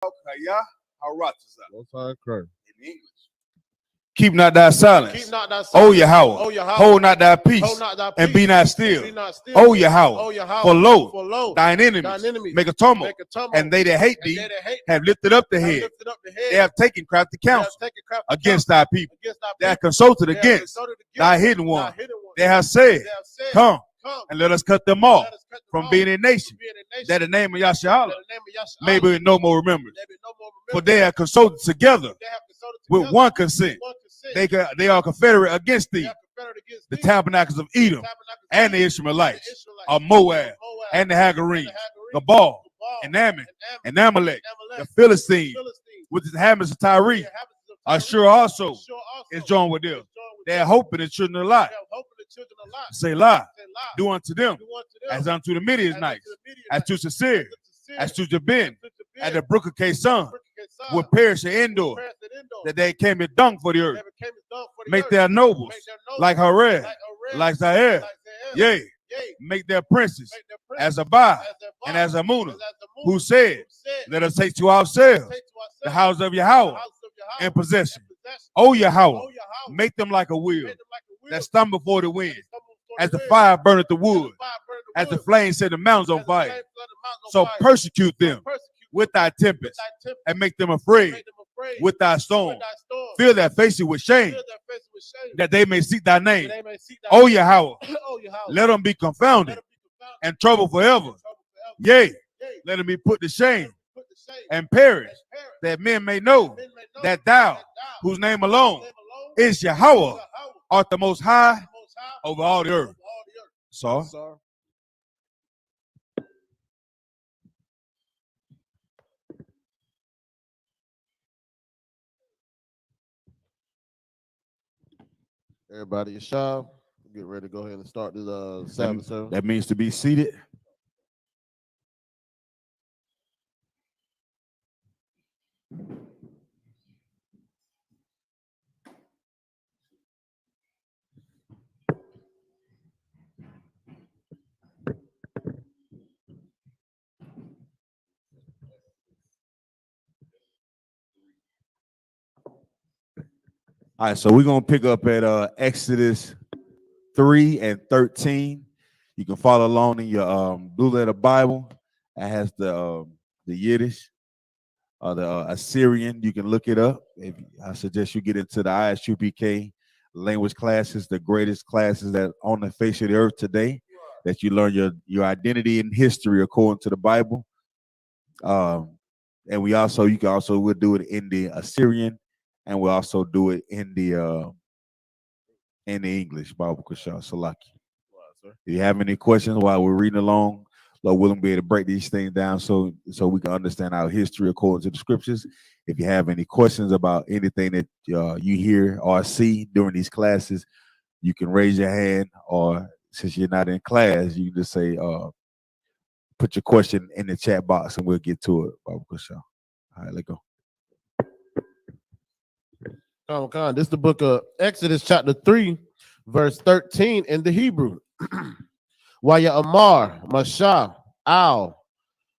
In English. Keep not thy silence. O Yahweh, hold not thy peace, and be not still. O Yahweh, for lo, thine enemies make a tumult, and they that hate thee have lifted up the head. They have taken crafty counsel against thy people. They have consulted against thy hidden one. They have said, come, and let us cut them off from being a nation, that the name of Yahshua may be no more remembered. For they have consulted together with one consent. They are confederate against thee, the tabernacles of Edom, and the Ishmaelites, of Moab, and the Hagarenes, Gabal, and Ammon, and Amalek, the Philistines, with the inhabitants of Tyre. Ashur also is joined with them. They are hoping the children of Lot. Say lie, do unto them as unto the Midianites, as to Sisir, as to Jabin, at the brook of Kason, will perish and endure, that they came as dung for the earth. Make their nobles like Harel, like Zaher, yea, make their princes as Abba and as Amunah, who said, let us take to ourselves the house of Yahweh in possession. O Yahweh, make them like a wheel that stumble before the wind, as the fire burneth the wood, as the flame set the mountains on fire. So persecute them with thy tempest, and make them afraid with thy storm. Fill their faces with shame, that they may seek thy name. O Yahweh, let them be confounded and troubled forever. Yea, let them be put to shame and perish, that men may know that thou, whose name alone is Yahweh, art the most high over all the earth. So, everybody, Yashab, get ready to go ahead and start this Sabbath service. That means to be seated. All right, so we're going to pick up at Exodus 3 and 13. You can follow along in your Blue Letter Bible. It has the Yiddish, the Assyrian. You can look it up. I suggest you get into the ISUPK language classes, the greatest classes that on the face of the earth today, that you learn your identity and history according to the Bible. And you can also we'll do it in the Assyrian, and we'll also do it in the English Bible Kushah Salaki. If you have any questions while we're reading along, Lord willing, be able to break these things down so we can understand our history according to the scriptures. If you have any questions about anything that you hear or see during these classes, you can raise your hand, or since you're not in class, you can just say, put your question in the chat box and we'll get to it. Bible Kushah. All right, let's go. This is the book of Exodus chapter 3, verse 13 in the Hebrew. Waya Amar, Masha, Al,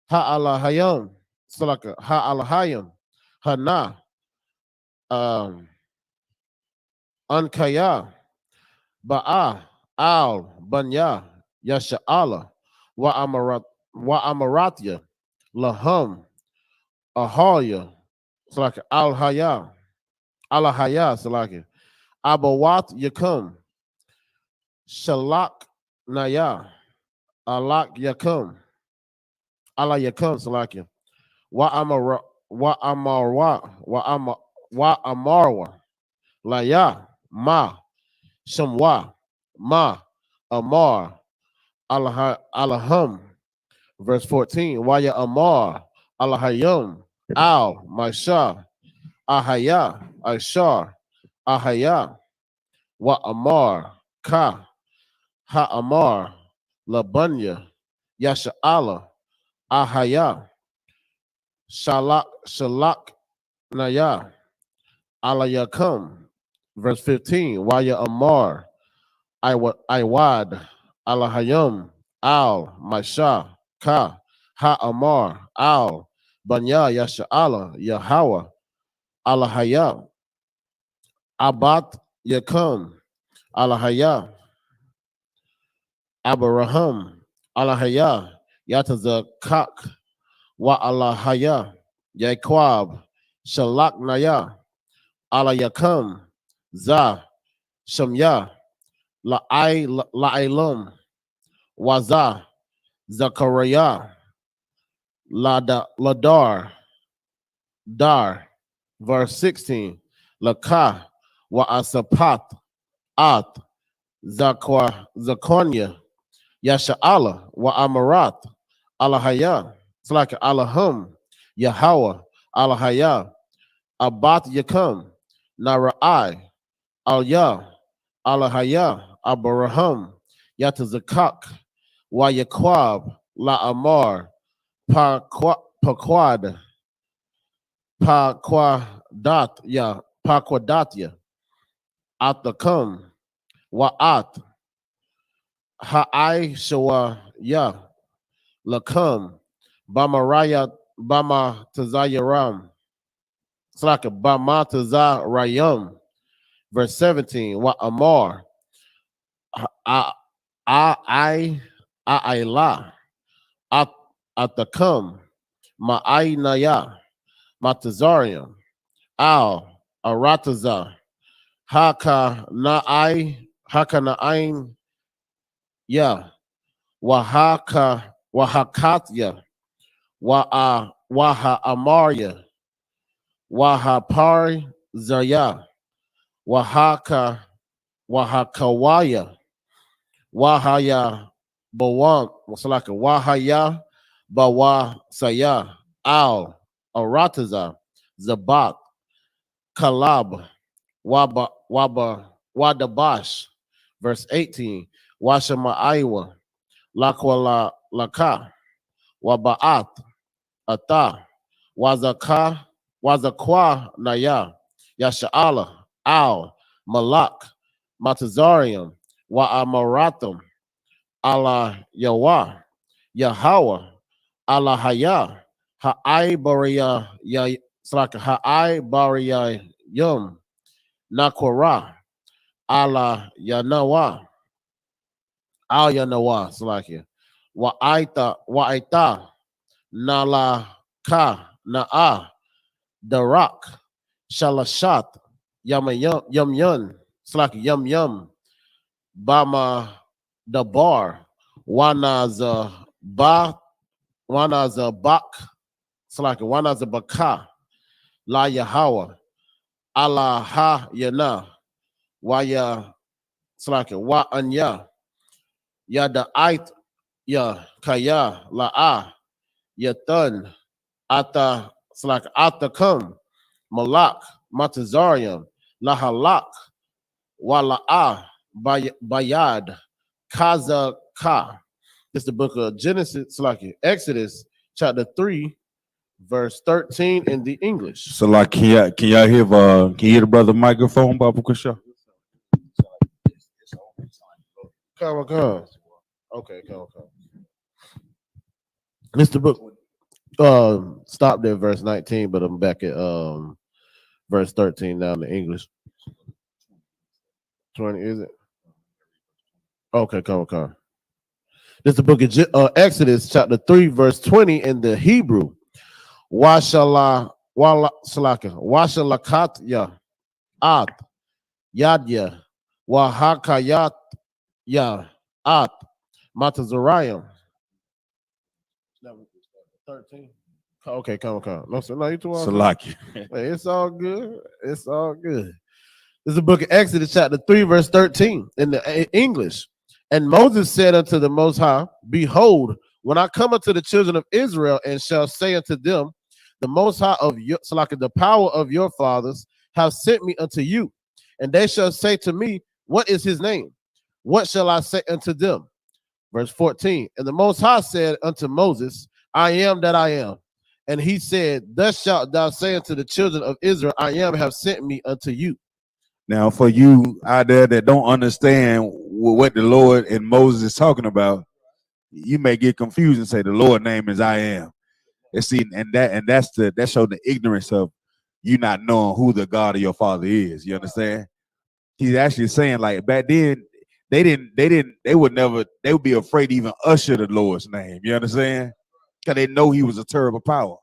Ha'alahayam, Salaka, Ha'alahayam, Hana, Ankaya, Ba'a, Al, Banya, Yasha'ala, Wa'amaratya, Laham, Ahalya, Salaka, Al-Haya, Alahaya, Salaki, Abawat Yakum, Shalak Naya, Alak Yakum, Allah Yakum, Salaki, Wa Amarwa, Laya, Ma, Shamwa, Ma, Amar, Alaham, verse 14, Waya Amar, Alahayum, Al, Maisha, Ahaya, Aishar, Ahaya, Wa Amar, Ka, Ha Amar, Labanya, Yasha'ala, Ahaya, Shalak Naya, Alayakam, verse 15, Waya Amar, Iwad, Alahayam, Al, Maisha, Ka, Ha Amar, Al, Banya Yasha'ala, Yahweh, Alahaya, Abat Yakum, Alahaya, Abraham, Alahaya, Yatazakak, Wa Alahaya, Yaquab, Shalak Naya, Alayakam, Za, Shamya, La'ilum, Waza, Zachariah, Ladar, Dar, verse 16, Lakah, Wa Asapat, At, Zakonia, Yasha'ala, Wa Amarat, Alahaya, it's like Alahum, Yahweh, Alahaya, Abat Yakam, Nara'ai, Al-Ya, Alahaya, Abraham, Yatazakak, Wa Yaquab, La Amar, Paquad, Paquadatya, Atakam, Wa'at, Ha'ai Shawa Ya, Lakam, Bamaraya, Bama Tazayaram, it's like a Bama Tazarayam, verse 17, Wa Amar, Aila, Atakam, Ma'ainaya, Matazarium, Al, Arataza, Haka Na'ain, Ya, Wahakatya, Waha Amaria, Wahapari Zaya, Wahakawaya, Wahaya Bawam, what's like a Wahaya Bawa Saya, Al, Arataza, Zabat, Kalab, Wadabash, verse 18, Washama Iowa, Lakwala Laka, Wabaat, Ata, Wazakwa Naya, Yasha'ala, Al, Malak, Matazarium, Wa'amaratum, Allah Yawa, Yahweh, Allah Haya, Ha'ai Baria, Ha'ai Baria Yum, Nakwara, Allah Yanawa, Al Yanawa, Salakia, Wa'aita, Nala Ka, Na'a, Darak, Shalashat, Yum Yum, Salaki Yum Yum, Bama Dabar, Wanaza Bak, Salaki Wanaza Baka, La Yahawa, Allah Ha Yana, Waya Salaki Wa Anya, Yada Ait Ya Kaya La Yatun, Ata Salaki Atakam, Malak, Matazarium, Lahalak, Wala'a, Bayad, Kaza Ka. It's the book of Genesis, like Exodus, chapter 3, verse 13 in the English. So like, can y'all hear can you hear the brother microphone, Baba Kusha? Come. Okay, come. Mr. Book, stopped at verse 19, but I'm back at verse 13 now in the English. 20, is it? Okay, come. This is the book of Exodus, chapter 3, verse 20 in the Hebrew. Washalakatya at yadya wahakayat ya at matazarium. 13. Okay, come. No, you too. Salaki. Hey, it's all good. This is the book of Exodus, chapter 3, verse 13 in the English. And Moses said unto the Most High, Behold, when I come unto the children of Israel and shall say unto them, the Most High of your, so like the power of your fathers have sent me unto you, and they shall say to me, what is his name? What shall I say unto them? Verse 14. And the Most High said unto Moses, I am that I am. And he said, thus shalt thou say unto the children of Israel, I am have sent me unto you. Now, for you out there that don't understand what the Lord and Moses is talking about, you may get confused and say the Lord's name is I am. And see, that showed the ignorance of you not knowing who the God of your father is. You understand? He's actually saying, like, back then they would be afraid to even usher the Lord's name. You understand? Because they know he was a terrible power.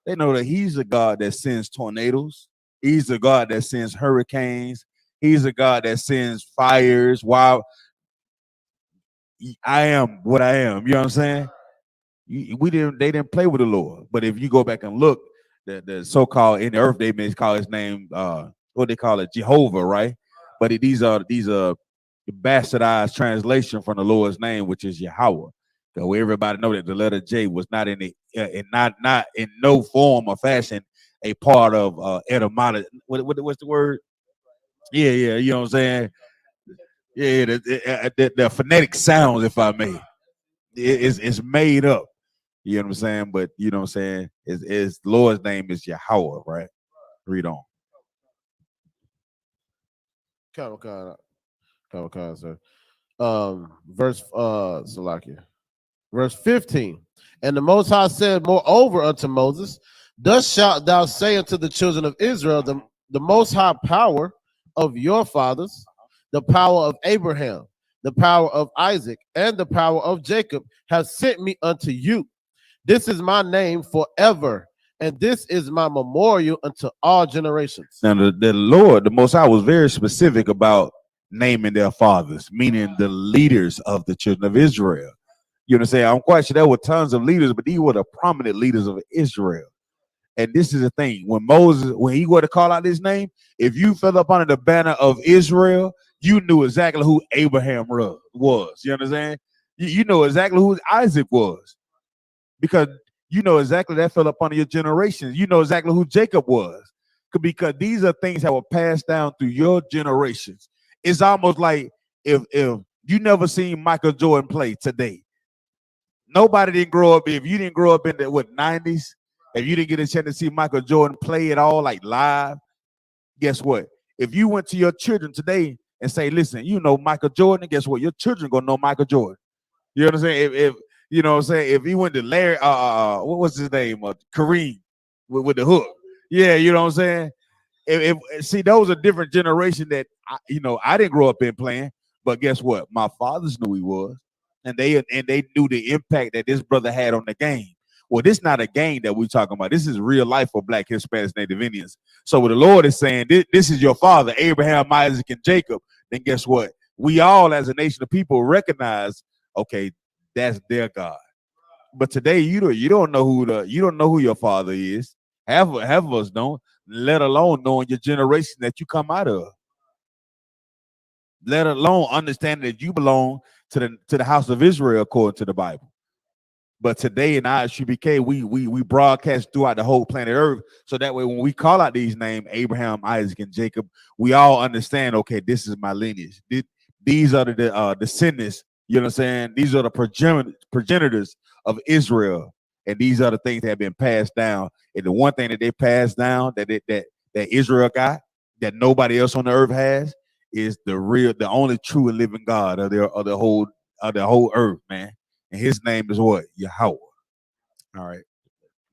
They know that he's a God that sends tornadoes. He's a God that sends hurricanes. He's a God that sends fires. Wow, I am what I am. You know what I'm saying? They didn't play with the Lord. But if you go back and look, the so-called in the earth, they may call his name what they call it, Jehovah, right? But these are bastardized translation from the Lord's name, which is Yahweh. So everybody know that the letter J was not in not in no form or fashion a part of etymology. What's the word? Yeah, you know what I'm saying? Yeah, the phonetic sounds, if I may, it's made up. You know what I'm saying? But you know what I'm saying? Is Lord's name is Yahweh, right? Read on. Come on, sir. Salakia. Verse 15. And the Most High said, moreover unto Moses, thus shalt thou say unto the children of Israel, the Most High power of your fathers, the power of Abraham, the power of Isaac, and the power of Jacob have sent me unto you. This is my name forever, and this is my memorial unto all generations. Now, the Lord, the Most High, was very specific about naming their fathers, meaning the leaders of the children of Israel. You know what I'm saying? I'm quite sure there were tons of leaders, but these were the prominent leaders of Israel. And this is the thing. When he were to call out his name, if you fell up under the banner of Israel, you knew exactly who Abraham was. You understand? You know exactly who Isaac was. Because you know exactly that fell up under your generations. You know exactly who Jacob was. Because these are things that were passed down through your generations. It's almost like if you never seen Michael Jordan play today. Nobody didn't grow up. If you didn't grow up in the 90s, if you didn't get a chance to see Michael Jordan play at all, like live, guess what? If you went to your children today and say, listen, you know Michael Jordan, guess what? Your children gonna know Michael Jordan. You know what I'm saying? If you know what I'm saying, if he went to Larry, what was his name? Kareem with the hook. Yeah, you know what I'm saying? If see, those are different generation that I didn't grow up in playing, but guess what? My fathers knew he was, and they knew the impact that this brother had on the game. Well, this is not a game that we're talking about. This is real life for Black, Hispanics, Native Indians. So what the Lord is saying, this is your father, Abraham, Isaac, and Jacob. Then guess what? We all, as a nation of people, recognize, okay, that's their God. But today, you don't know who your father is. Half of us don't. Let alone knowing your generation that you come out of. Let alone understanding that you belong to the house of Israel according to the Bible. But today in ISUBK, we broadcast throughout the whole planet Earth, so that way when we call out these names, Abraham, Isaac, and Jacob, we all understand, okay, this is my lineage. These are the descendants, you know what I'm saying? These are the progenitors of Israel, and these are the things that have been passed down. And the one thing that they passed down that Israel got, that nobody else on the earth has, is the only true and living God of the whole earth, man. And his name is what? Yahweh. All right.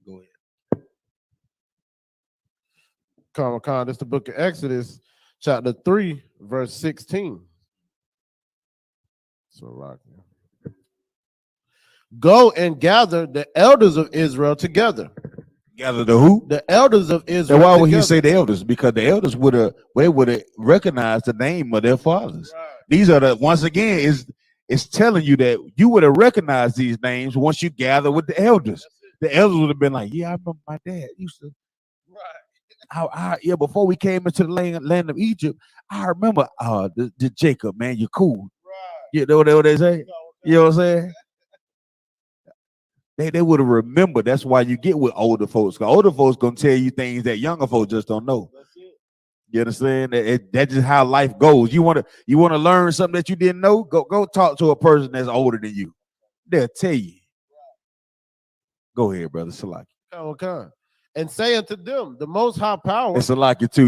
Go ahead. Khan, this is the book of Exodus, chapter 3, verse 16. So, go and gather the elders of Israel together. Gather the who? The elders of Israel. And why would he say the elders? Because the elders would have recognized the name of their fathers. Right. These are once again, it's telling you that you would have recognized these names once you gather with the elders. The elders would have been like, yeah, I remember my dad used to. Right. Before we came into the land of Egypt, I remember the Jacob, man, you're cool. Right. You know what they say? You know what I'm saying? They would have remembered. That's why you get with older folks. Because older folks gonna tell you things that younger folks just don't know. That's it. You understand? That's just how life goes. You wanna learn something that you didn't know? Go talk to a person that's older than you. They'll tell you. Go ahead, brother Salaki. Okay. And say unto them, the Most High power. It's Salaki too.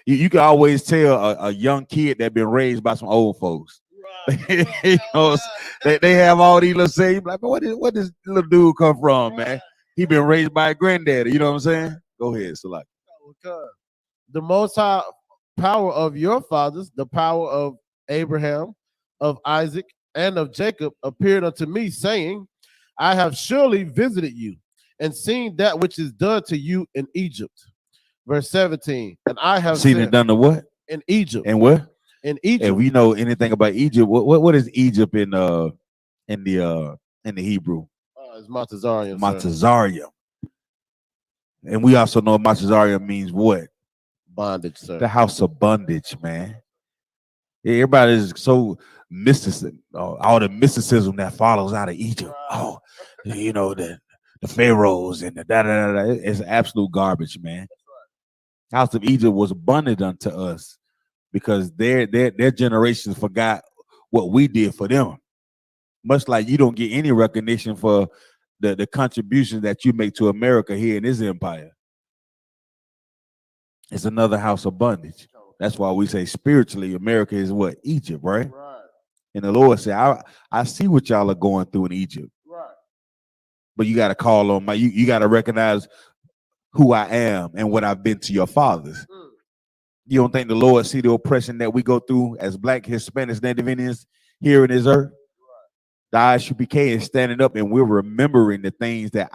You can always tell a young kid that been raised by some old folks. Right. You know, they have all these little sayings like, where does little dude come from, man? He been raised by a granddaddy. You know what I'm saying? Go ahead, Salaki. The Most High power of your fathers, the power of Abraham, of Isaac, and of Jacob appeared unto me, saying, I have surely visited you and seen that which is done to you in Egypt. Verse 17. And I have seen it done to what? In Egypt. And what? In Egypt. If we know anything about Egypt, what is Egypt in the Hebrew? It's Montezarium. Montezarium. And we also know Montezarium means what? Bondage, sir. The house of bondage, man. Everybody is so mysticism, all the mysticism that follows out of Egypt. Oh, you know, the pharaohs and the da-da-da-da. It's absolute garbage, man. The house of Egypt was bonded unto us because their generations forgot what we did for them. Much like you don't get any recognition for the contributions that you make to America here in this empire. It's another house of bondage. That's why we say spiritually, America is what? Egypt, right? And the Lord said, I see what y'all are going through in Egypt. But you got to call on you got to recognize who I am and what I've been to your fathers. You don't think the Lord see the oppression that we go through as Black, Hispanics, Native Indians here in this earth? The ISUPK is standing up and we're remembering the things that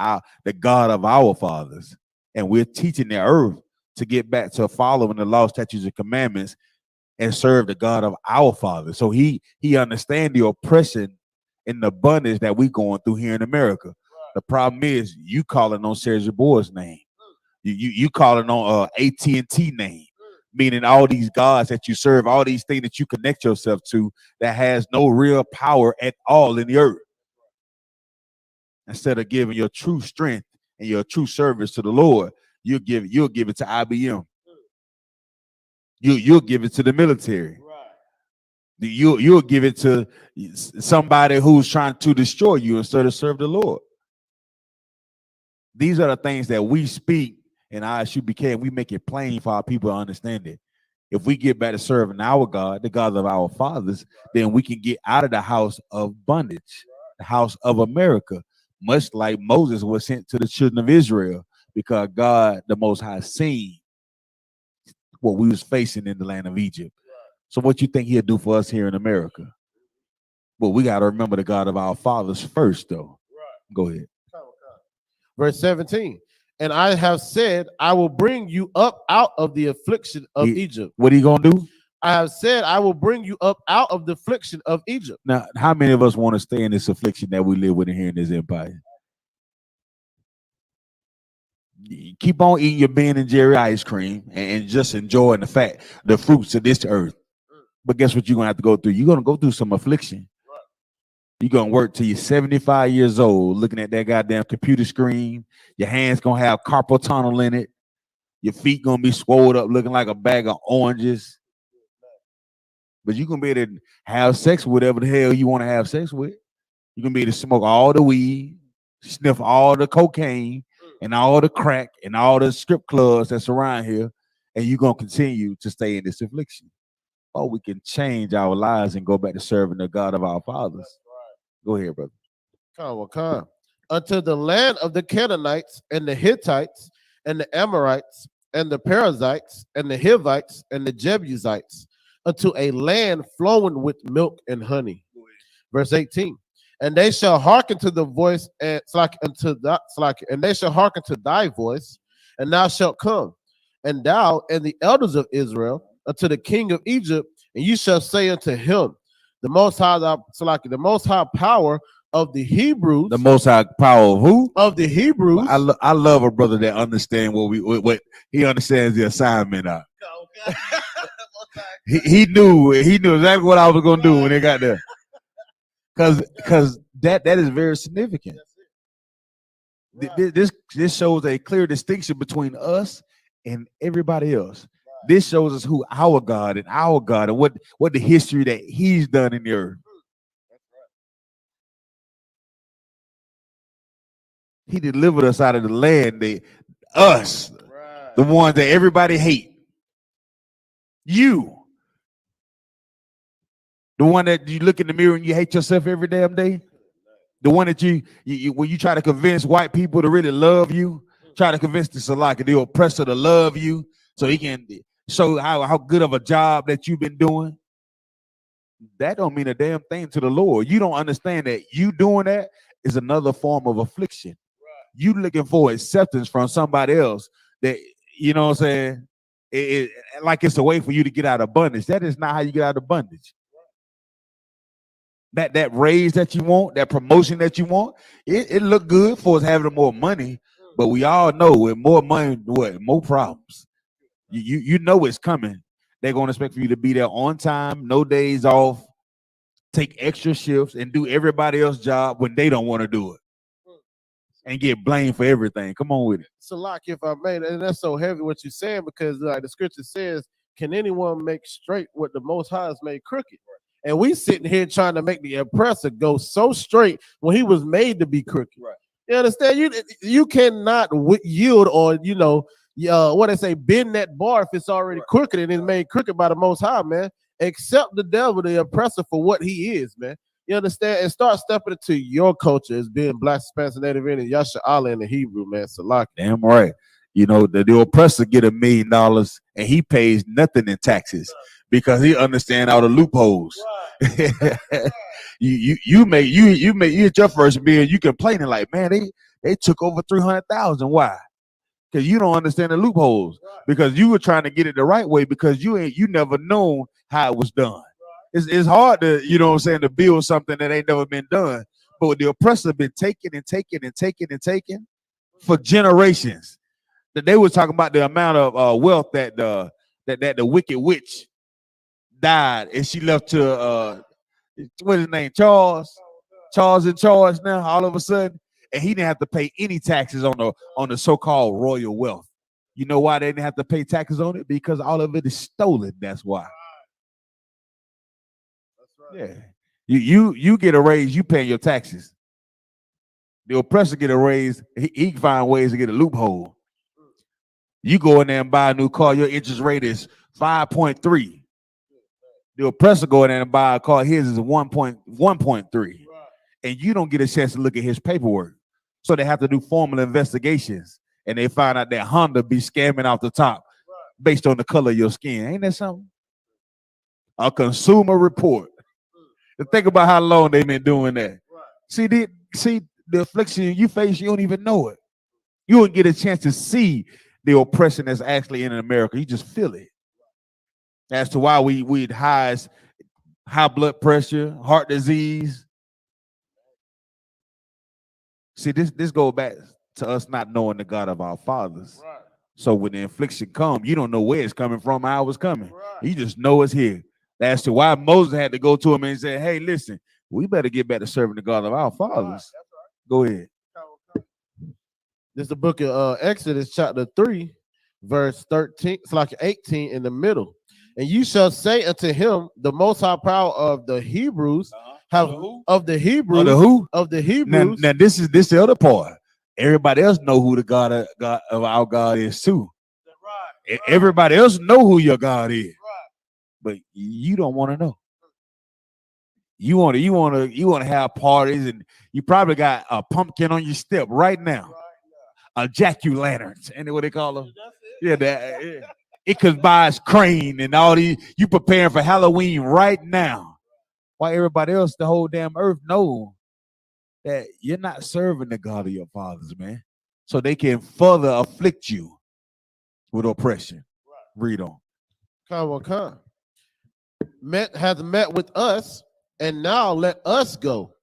the God of our fathers, and we're teaching the earth to get back to following the law, statutes, and commandments and serve the God of our fathers. So he understands the oppression and the bondage that we going through here in America. The problem is you calling on Serge Boy's name. You calling on AT&T name, meaning all these gods that you serve, all these things that you connect yourself to that has no real power at all in the earth. Instead of giving your true strength and your true service to the Lord, you'll give it to IBM. You'll give it to the military. You'll give it to somebody who's trying to destroy you instead of serve the Lord. These are the things that we speak and we make it plain for our people to understand it. If we get back to serving our God, the God of our fathers, then we can get out of the house of bondage, the house of America, much like Moses was sent to the children of Israel, because God, the Most High, seen what we was facing in the land of Egypt. So what you think he'll do for us here in America? Well, we got to remember the God of our fathers first, though. Go ahead. Verse 17. And I have said, I will bring you up out of the affliction of Egypt. What are you going to do? I have said, I will bring you up out of the affliction of Egypt. Now, how many of us want to stay in this affliction that we live with here in this empire? Keep on eating your Ben and Jerry ice cream and just enjoying the fruits of this earth. But guess what you're going to have to go through? You're going to go through some affliction. You're going to work till you're 75 years old looking at that goddamn computer screen. Your hands going to have carpal tunnel in it. Your feet going to be swollen up looking like a bag of oranges. But you're going to be able to have sex with whatever the hell you want to have sex with. You're going to be able to smoke all the weed, sniff all the cocaine, and all the crack, and all the strip clubs that's around here. And you're going to continue to stay in this affliction. Or we can change our lives and go back to serving the God of our fathers. Go ahead, brother. Come. Unto the land of the Canaanites and the Hittites and the Amorites and the Perizzites and the Hivites and the Jebusites, unto a land flowing with milk and honey. Verse 18. And they shall hearken to the voice and they shall hearken to thy voice, and thou shalt come, and thou and the elders of Israel, unto the king of Egypt, and you shall say unto him, the most high power of the Hebrews. The most high power of who? Of the Hebrews. I love a brother that understands what he understands the assignment of. he knew exactly what I was gonna do when they got there. Because that is very significant. This shows a clear distinction between us and everybody else. This shows us who our God and what the history that he's done in the earth. He delivered us out of the land, the ones that everybody hate. You. The one that you look in the mirror and you hate yourself every damn day. The one that when you try to convince white people to really love you, try to convince the Salaki, the oppressor, to love you, so he can show how good of a job that you've been doing. That don't mean a damn thing to the Lord. You don't understand that you doing that is another form of affliction. Right. You looking for acceptance from somebody else that, you know what I'm saying, like it's a way for you to get out of bondage. That is not how you get out of bondage. That raise that you want, that promotion that you want, it look good for us having more money, but we all know with more money, more problems. You know it's coming. They're going to expect for you to be there on time, no days off, take extra shifts, and do everybody else's job when they don't want to do it, and get blamed for everything. Come on with it. Salaki, if I may, and that's so heavy what you're saying, because like the scripture says, can anyone make straight what the Most High has made crooked? And we sitting here trying to make the oppressor go so straight when he was made to be crooked. Right. You understand? You cannot yield or, what they say, bend that bar if it's already crooked and it's made crooked by the Most High, man. Accept the devil, the oppressor, for what he is, man. You understand? And start stepping into your culture as being Black, Spanish, Native Indian, Yasha Allah in the Hebrew, man. Salaki. Damn right. You know, the oppressor get $1 million and he pays nothing in taxes because he understand all the loopholes. Right. you hit your first bill, you complaining like, man, they took over 300,000. Why? Because you don't understand the loopholes. Right. Because you were trying to get it the right way because you never known how it was done. Right. It's hard to, you know what I'm saying, to build something that ain't never been done. But the oppressor been taking for generations. That they were talking about the amount of wealth that the wicked witch died, and she left to what's his name, Charles in charge now all of a sudden, and he didn't have to pay any taxes on the so-called royal wealth. You know why they didn't have to pay taxes on it? Because all of it is stolen. That's why. That's right. Yeah, you get a raise, you pay your taxes. The oppressor get a raise, he can find ways to get a loophole. You go in there and buy a new car, your interest rate is 5.3. The oppressor go in there and buy a car, his is 1.3. Right. And you don't get a chance to look at his paperwork. So they have to do formal investigations, and they find out that Honda be scamming off the top based on the color of your skin. Ain't that something? A consumer report. And think about how long they've been doing that. Right. See the affliction you face, you don't even know it. You won't get a chance to see the oppression that's actually in America. You just feel it. As to why we'd high blood pressure, heart disease. See, this goes back to us not knowing the God of our fathers. Right. So when the affliction comes, you don't know where it's coming from, how it's coming. Right. You just know it's here. That's to why Moses had to go to him and say, hey, listen, we better get back to serving the God of our fathers. Right. That's right. Go ahead. This is the book of Exodus, chapter 3, verse 13. It's like 18 in the middle. And you shall say unto him, the most high power of the Hebrews of the Hebrews. Now this is the other part. Everybody else know who the God of our God is too. Right. Everybody else know who your God is. Right. But you don't want to know. You want to have parties, and you probably got a pumpkin on your step right now. Right. A jack-o'-lanterns, and what they call them. Yeah. It could buy us crane and all these. You preparing for Halloween right now. Why everybody else, the whole damn earth, know that you're not serving the God of your fathers, man. So they can further afflict you with oppression. Right. Read on. Come. Hath met with us, and now let us go.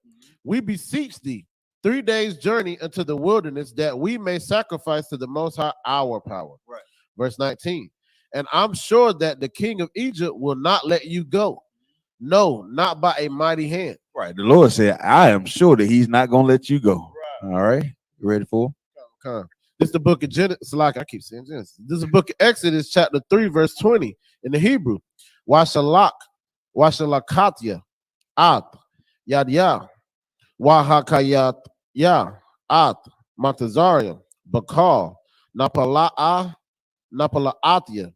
We beseech thee 3 days' journey into the wilderness, that we may sacrifice to the Most High our power. Right. Verse 19. And I'm sure that the king of Egypt will not let you go. No, not by a mighty hand. Right. The Lord said, I am sure that he's not going to let you go. Right. All right. You ready for it? Okay. This is the book of Genesis. Like I keep saying Genesis. This is the book of Exodus, chapter 3, verse 20 in the Hebrew. Washalakatya, at, yadya, wahakayat, ya, at, Montazaria, Bakal, Napalaatya,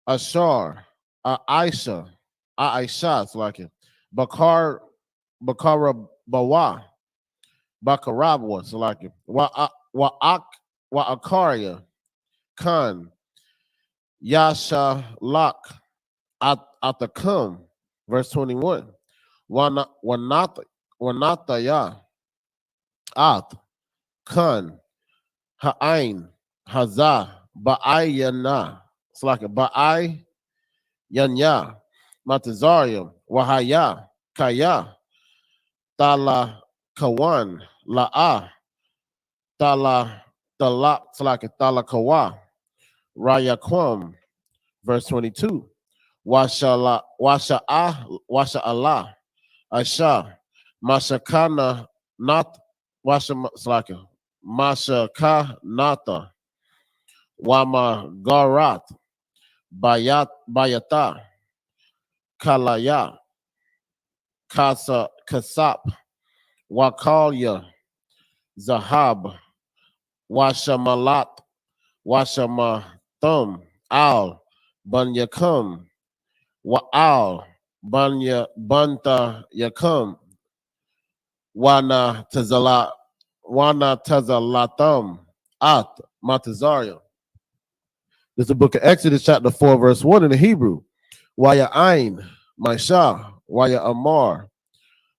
Ashar, Aisha, it's like it. Bakara Bawa, Bakarabwa, so like it. Wa Akaria, Khan, Yasha Lak, Atakum, verse 21. Wanata ya, At, Khan, Ha'ain, Hazah, Ba'ayana, it's like a Ba'ay, Yanya, Matazarium, Wahaya, Kaya, Tala Kawan, La'a, Tala Salaka Tala Kawa, Raya Kwam, verse 22. Washa Allah, Asha, Mashakana Not Washa Salaka, Mashaka Nata, Wama Garat, Bayata, Kalaya, Kasap, Wakalya, Zahab, Washamalat, Washamathum, Al, Bunyakum, Wa'al, Banta Yakum, Wana Tazalatum, At, Matazaria. This is the book of Exodus, chapter 4, verse 1 in the Hebrew. Waya Ain, Maisha, Waya Amar,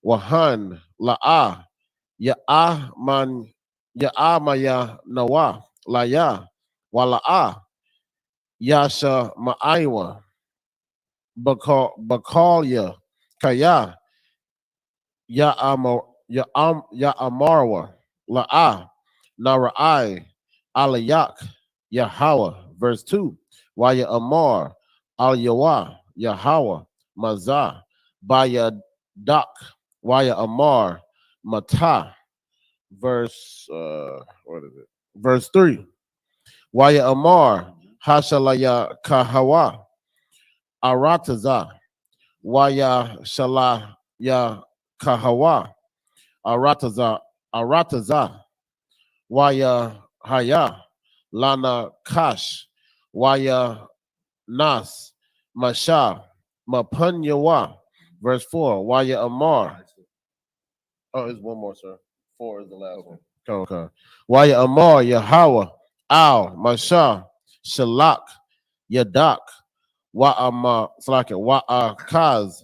Wahan, La'ah, Ya'ah man, Ya'ah maya Nawa, Laya, Wala'ah, Yasha Ma'aiwa, Bakalya, Kaya, Ya'amarwa, La'ah, Nara'ai, Alayak, Yahweh, verse 2. Waya Amar, Al Yawa, Yahweh, Mazah, Baya Dak, Waya Amar, Mata, verse what is it? Verse 3. Waya Amar, Hashalaya Kahawa, Arataza, Waya Shalaya Kahawa, Arataza, Waya Haya, Lana Kash, Waya Nas, Masha, Mapunyawa, verse 4. Waya Amar. Oh, there's one more, sir. 4 is the last one. Okay. Waya Amar, Yahweh, Al, Masha, Shalak, Yadak, Wa'ama, Slaka, Wa'akaz,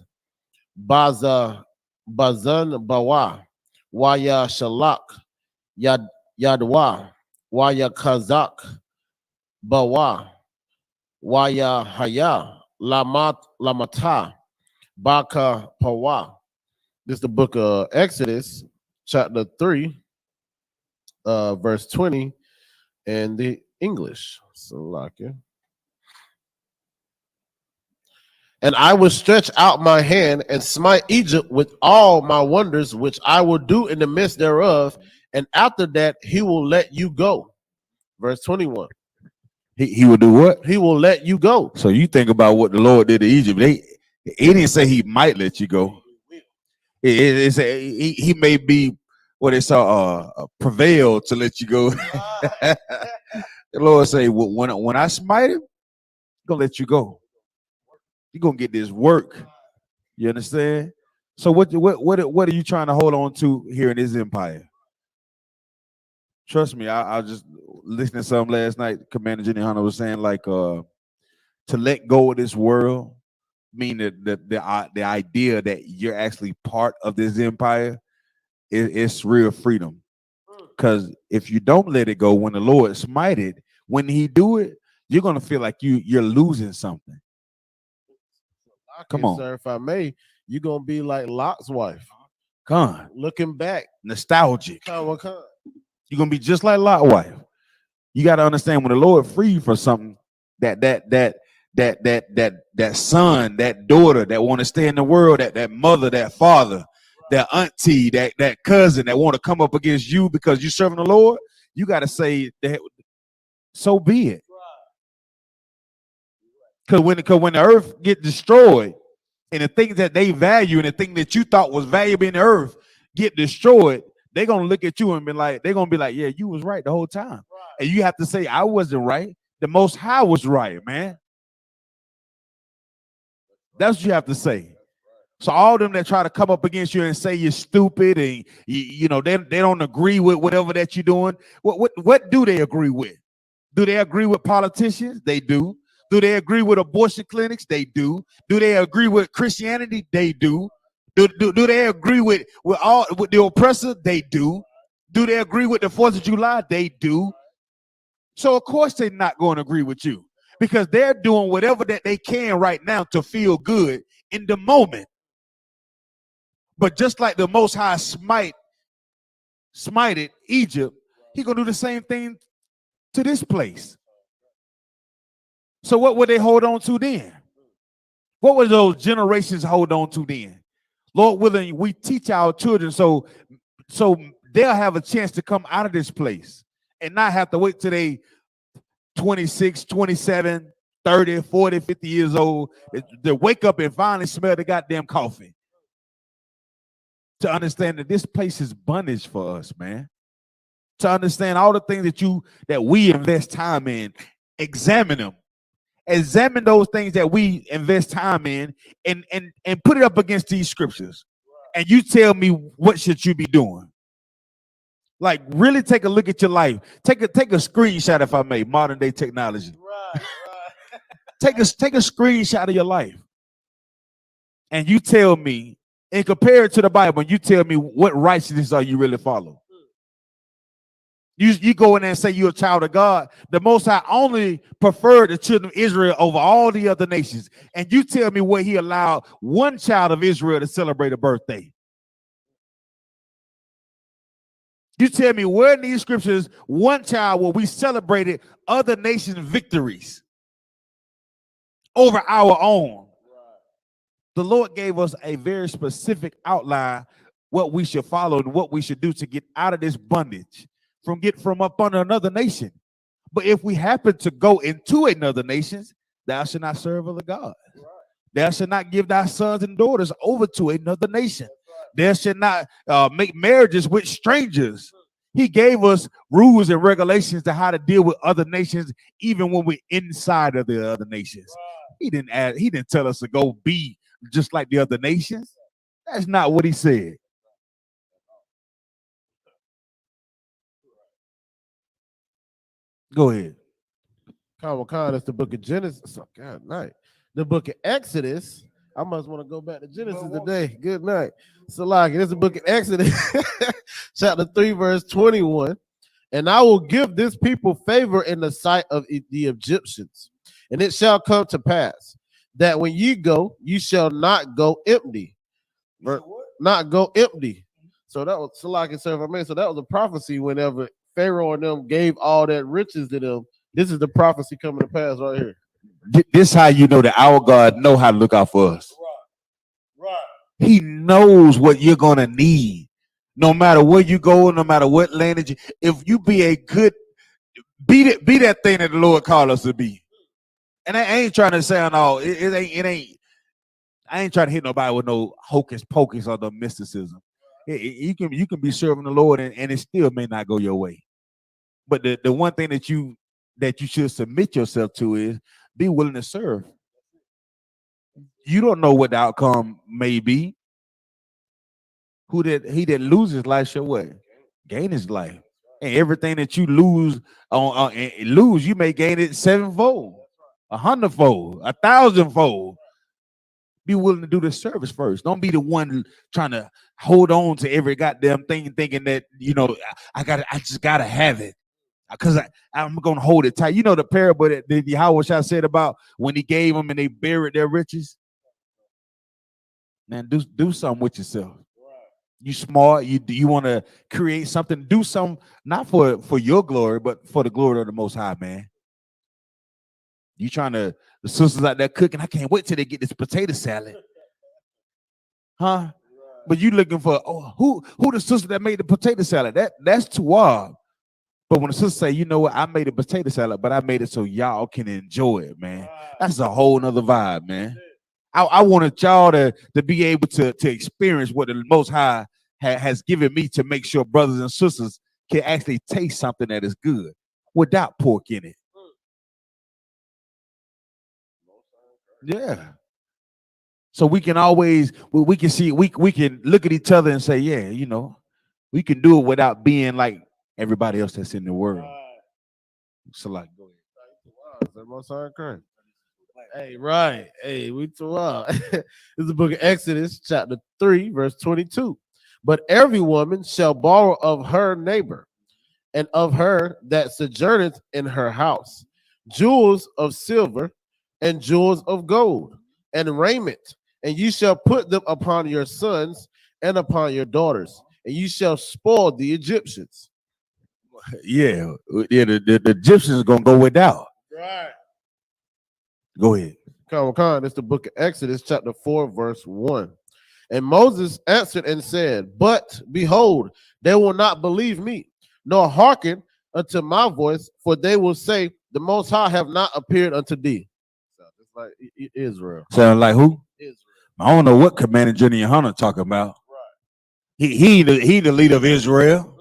Bazan Bawa, Waya Shalak, Yadwa, Waya Kazak, Bawa, Waya Haya, Lamata, Baka Pawa. This is the book of Exodus, chapter 3, verse 20, in the English. So like it. And I will stretch out my hand and smite Egypt with all my wonders, which I will do in the midst thereof. And after that, he will let you go. Verse 21. He will do what? He will let you go. So you think about what the Lord did to Egypt. He didn't say he might let you go. He may be what they saw prevail to let you go. The Lord say, when I smite him, I'm gonna let you go. You're gonna get this work. You understand? So what are you trying to hold on to here in this empire? Trust me, I just listening to some last night. Commander Jenny Hunter was saying like to let go of this world, mean the idea that you're actually part of this empire, it's real freedom. Because if you don't let it go, when the Lord smite it, when he do it, you're gonna feel like you're losing something. Come on, sir. If I may, you're gonna be like Lot's wife. Come looking back, nostalgic. You're gonna be just like Lot's wife. You got to understand when the Lord free you from something, that son, that daughter that want to stay in the world, that mother, that father, that auntie, that cousin that want to come up against you because you're serving the Lord, you got to say that, so be it. Because when the earth get destroyed and the things that they value and the thing that you thought was valuable in the earth get destroyed, they're gonna look at you and be like, they're gonna be like, yeah, you was right the whole time. Right. And you have to say, I wasn't right. The Most High was right, man. That's what you have to say. So all them that try to come up against you and say you're stupid and you know they don't agree with whatever that you're doing. What do they agree with? Do they agree with politicians? They do. Do they agree with abortion clinics? They do. Do they agree with Christianity? They do. Do they agree with the oppressor? They do. Do they agree with the 4th of July? They do. So of course they're not going to agree with you because they're doing whatever that they can right now to feel good in the moment. But just like the Most High smited Egypt, He's gonna do the same thing to this place. So what would they hold on to then? What would those generations hold on to then? Lord willing, we teach our children so they'll have a chance to come out of this place and not have to wait till they 26, 27, 30, 40, 50 years old to wake up and finally smell the goddamn coffee. To understand that this place is bondage for us, man. To understand all the things that we invest time in, examine them. Examine those things that we invest time in and put it up against these scriptures. And you tell me what should you be doing. Like really take a look at your life. Take a screenshot, if I may, modern day technology. Right. Take a screenshot of your life. And you tell me, and compare it to the Bible, and you tell me what righteousness are you really following. You go in there and say you're a child of God. The Most High only preferred the children of Israel over all the other nations. And you tell me where He allowed one child of Israel to celebrate a birthday. You tell me where in these scriptures one child where we celebrated other nations' victories over our own. The Lord gave us a very specific outline what we should follow and what we should do to get out of this bondage, from up under another nation. But if we happen to go into another nation, thou shalt not serve other gods. Right. Thou shalt not give thy sons and daughters over to another nation. Right. Thou shalt not make marriages with strangers. He gave us rules and regulations to how to deal with other nations, even when we're inside of the other nations. Right. He didn't tell us to go be just like the other nations. That's not what He said. Go ahead. That's the book of Genesis. Oh, God night. The book of Exodus. I must want to go back to Genesis today. Good night. So like this is the book of Exodus, chapter 3, verse 21. And I will give this people favor in the sight of the Egyptians. And it shall come to pass that when ye go, you shall not go empty. Not go empty. So that was Salaki servant man. So that was a prophecy whenever Pharaoh and them gave all that riches to them. This is the prophecy coming to pass right here. This is how you know that our God know how to look out for us. Right. He knows what you're gonna need, no matter where you go, no matter what land. If you be a good, be that thing that the Lord called us to be. And I ain't trying to sound all. It ain't. I ain't trying to hit nobody with no hocus pocus or the mysticism. You can be serving the Lord and it still may not go your way. But the one thing that you should submit yourself to is be willing to serve. You don't know what the outcome may be. He that loses life shall what? Gain his life. And everything that you lose you may gain it 7-fold, 100-fold, 1,000-fold. Be willing to do the service first. Don't be the one trying to hold on to every goddamn thing, thinking that I just gotta have it because I'm gonna hold it tight. You know the parable that the Yahweh said about when He gave them and they buried their riches. Man, do something with yourself. You smart. You want to create something. Do something not for your glory, but for the glory of the Most High, man. You trying to, the sisters out there cooking, I can't wait till they get this potato salad. Huh? But you looking for, who the sister that made the potato salad? That's too wild. But when the sister say, you know what, I made a potato salad, but I made it so y'all can enjoy it, man. That's a whole nother vibe, man. I wanted y'all to be able to experience what the Most High has given me to make sure brothers and sisters can actually taste something that is good without pork in it. Yeah. So we can always we can see we can look at each other and say, yeah, you know, we can do it without being like everybody else that's in the world. So like, go ahead. Hey, right. Hey, we too out. This is the book of Exodus, chapter 3, verse 22. But every woman shall borrow of her neighbor and of her that sojourneth in her house jewels of silver and jewels of gold and raiment, and you shall put them upon your sons and upon your daughters, and you shall spoil the Egyptians. Yeah, the Egyptians are gonna go without. Right. Go ahead. It's the book of Exodus, chapter 4, verse 1. And Moses answered and said, but behold, they will not believe me, nor hearken unto my voice, for they will say, the Most High have not appeared unto thee. So it's like Israel. Sound like who? Israel. I don't know what Commander Junior Hunter talking about. Right. He the leader of Israel.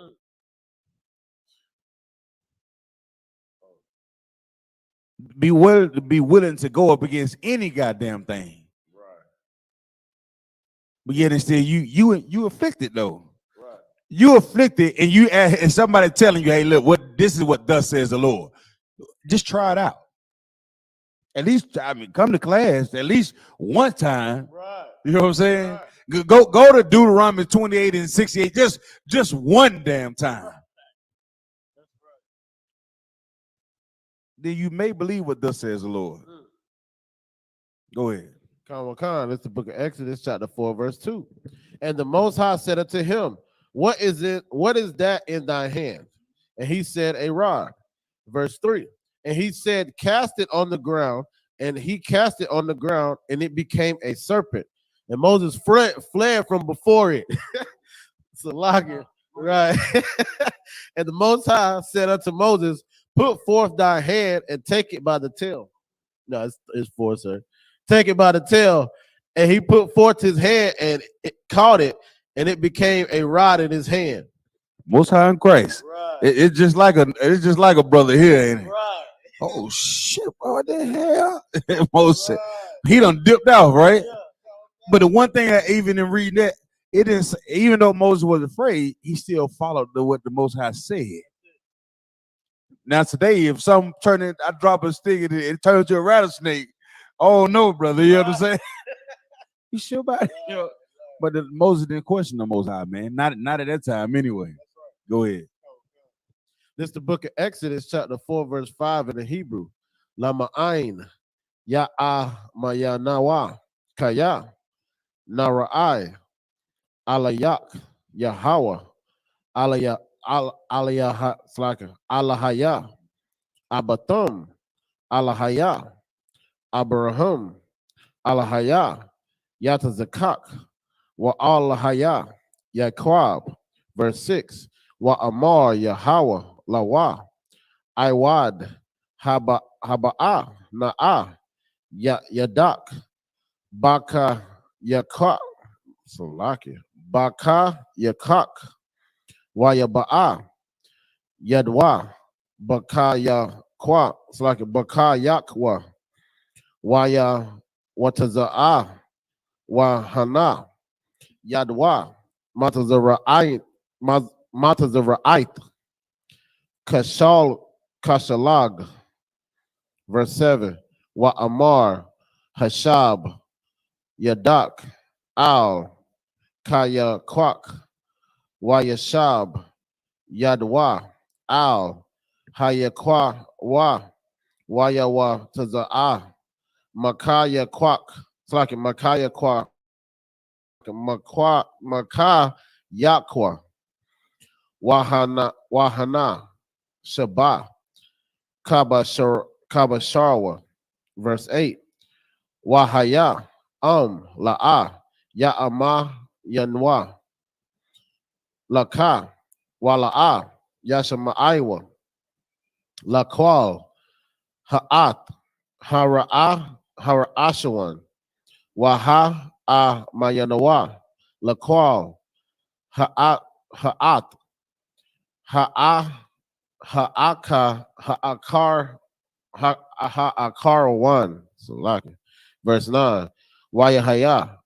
Be willing to go up against any goddamn thing. Right. But yet still you afflicted though. Right. You afflicted, and somebody telling you, hey, look, this is what thus says the Lord. Just try it out. At least, I mean, come to class at least one time. Right. You know what I'm saying? Right. Go to Deuteronomy 28 and 68 just one damn time. That's right. Then you may believe what thus says the Lord. Go ahead. It's the book of Exodus, chapter 4, verse 2. And the Most High said unto him, what is it? What is that in thy hand? And he said, a rod. Verse 3. And he said, cast it on the ground. And he cast it on the ground, and it became a serpent. And Moses fled from before it. Salakia, right? And the Most High said unto Moses, put forth thy hand and take it by the tail. No, it's 4, sir. Take it by the tail. And he put forth his hand and it caught it, and it became a rod in his hand. Most High in Christ. Right. It's just like a brother here, ain't it? Right. Oh shit! What the hell? Moses, right. He done dipped off, right? Yeah. But the one thing that even in reading that, it is even though Moses was afraid, he still followed what the Most High said. Now today, if some I drop a stick and it turns to a rattlesnake. Oh no, brother! You know what I'm saying? You sure about it? You know? But Moses didn't question the Most High, man. Not at that time, anyway. Go ahead. This is the book of Exodus, chapter 4, verse 5 in the Hebrew. Lama'ain, Ya'ah Kaya, Nara'ai, Alayak, Yahweh, Alaya Alahaya, Abatum, Alahaya, Abraham, Alahaya, Yatazakak, Wa Alahaya, Yaquab. Verse 6. Wa Amar Yahweh Lawa, Iwad, Haba'a, Na'a, Yadak, Baka Yakak, Salaki, Baka Yakak, Wayaba'a, Yadwa, Baka Yakwa, Salaki, Baka Yakwa, Waya Wataza'a, Wahana, Yadwa, Matazara'ait, Kashalag, verse 7. Wa Amar, Hashab, Yadak, Al, Kaya Kwak, Wa Yashab, Yadwa, Al, Hayakwa, Wa Yawa Taza'a, Makaya Kwak, it's like Makaya Kwak, Maka Yakwa, Wahana, Shabbat, Kabasharwa, verse 8. Wahaya, La'a, Ya'ama, Yanwa, Laka, Wala'a, Yashama'aiwa, Lakwal, Ha'at, Hara'ashawan, Waha, Mayanawa, Lakwal, Ha'at, Ha'akar 1. So like verse 9. Wayahaya,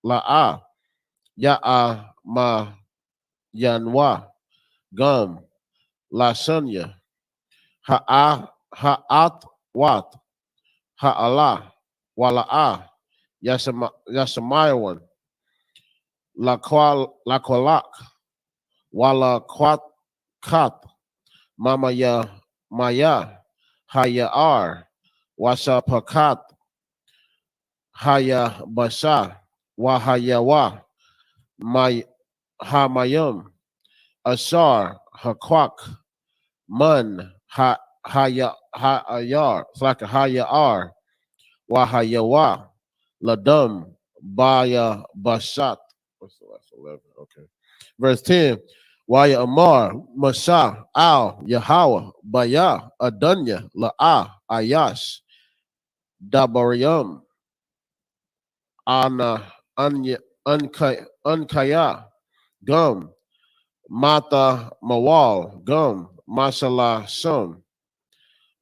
La'a, Ya'a Ma Yanwa, Gum, Lashanya, Ha'at Wat, Ha'ala, Wala'a, Yashamayawan, Lakwalak, Wala Kwat Kat, Mama Ya Maya, Haya'ar, Washa Pakat, Haya Basha, Wahayawa, May Hamayum, Ashar, Hakwak, Mun, Hayar, it's like a Hayar, Wahayawa, Ladum, Baya Bashat. What's the last 11? Okay. Verse 10. Waya Amar, Masha, Al, Yahweh, Baya, Adunya, La'a, Ayash, Dabarium, Ana, Unkaya, Gum, Mata Mawal, Gum, Mashallah Shum,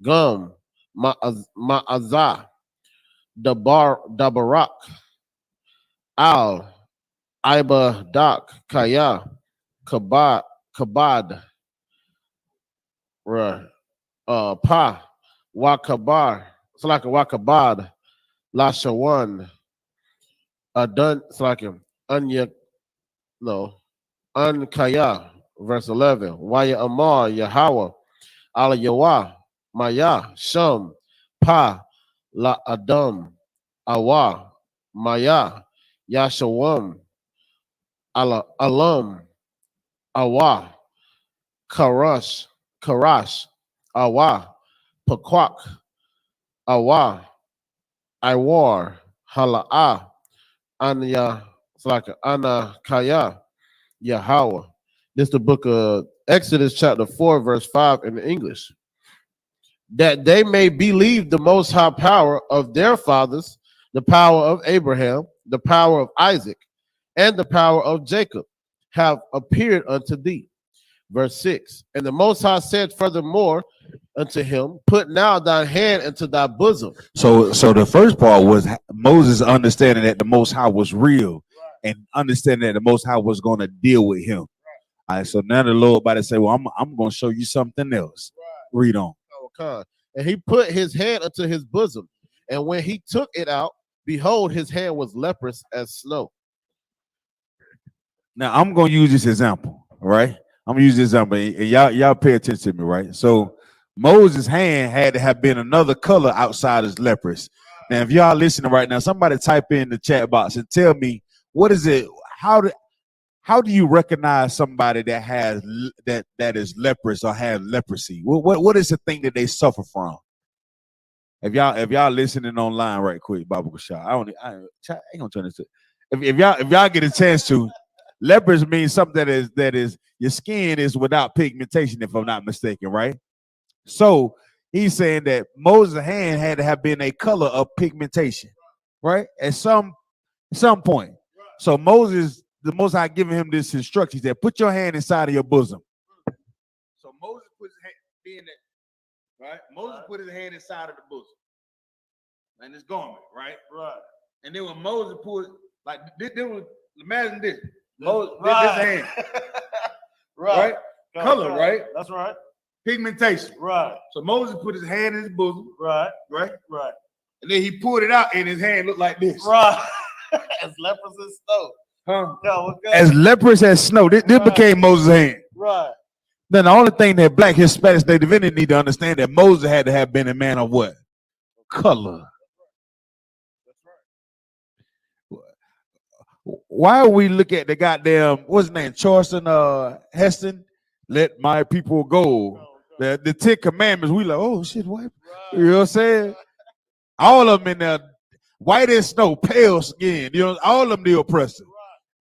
Gum, Ma'azah, Dabarak, Al, Iba Dak, Kaya, Kabad, Pa, Wakabar, it's like a Wakabad, Lashawan, Adun, it's like a Unya, no, Unkaya, verse 11, Waya Amar, Yahweh, Ala Yawa, Maya, Shum, Pa, La Adam, Awa, Maya, Yashawam, Alam, Awa, Karash, Awa, Pakwak, Awa, Iwar, Hala'a, Anya, it's like Ana Kaya, Yahweh. This is the book of Exodus, chapter 4, verse 5 in English. That they may believe the most high power of their fathers, the power of Abraham, the power of Isaac, and the power of Jacob have appeared unto thee. Verse 6. And the Most High said furthermore unto him, put now thy hand into thy bosom. So the first part was Moses understanding that the Most High was real, and understanding that the Most High was going to deal with him. All right, so now the Lord about to say, well, I'm going to show you something else. Read on. And he put his hand into his bosom, and when he took it out, behold, his hand was leprous as snow. Now I'm going to use this example, all right? I'm going to use this example, and y'all pay attention to me, right? So Moses' hand had to have been another color outside his leprous. Now, if y'all listening right now, somebody type in the chat box and tell me, what is it? How do you recognize somebody that has that is leprous or has leprosy? What is the thing that they suffer from? If y'all listening online right quick, Baba Kushah, I ain't gonna turn this to. If y'all get a chance to, leprous means something that is your skin is without pigmentation, if I'm not mistaken, right? So he's saying that Moses' hand had to have been a color of pigmentation, right? At some point. So Moses, the Most High giving him this instruction, he said, put your hand inside of your bosom. So Moses put his hand, being that, right? Moses put his hand inside of the bosom. And it's garment, right? Right. And then when Moses put, like, this was, imagine this. Moses, this hand. Right. Color, right? That's right. Pigmentation. Right. So Moses put his hand in his bosom. Right. Right? Right. And then he pulled it out and his hand looked like this. Right. As leprous as snow. Huh? No, as leprous as snow. This became Moses' hand. Right. Then the only thing that Black, Hispanic, Native Indian need to understand that Moses had to have been a man of what? Color. Why we look at the goddamn, what's his name, Charleston Heston, let my people go. The 10 Commandments, we like, oh shit, what? You know what I'm saying? All of them in there, white as snow, pale skin, you know, all of them the oppressor.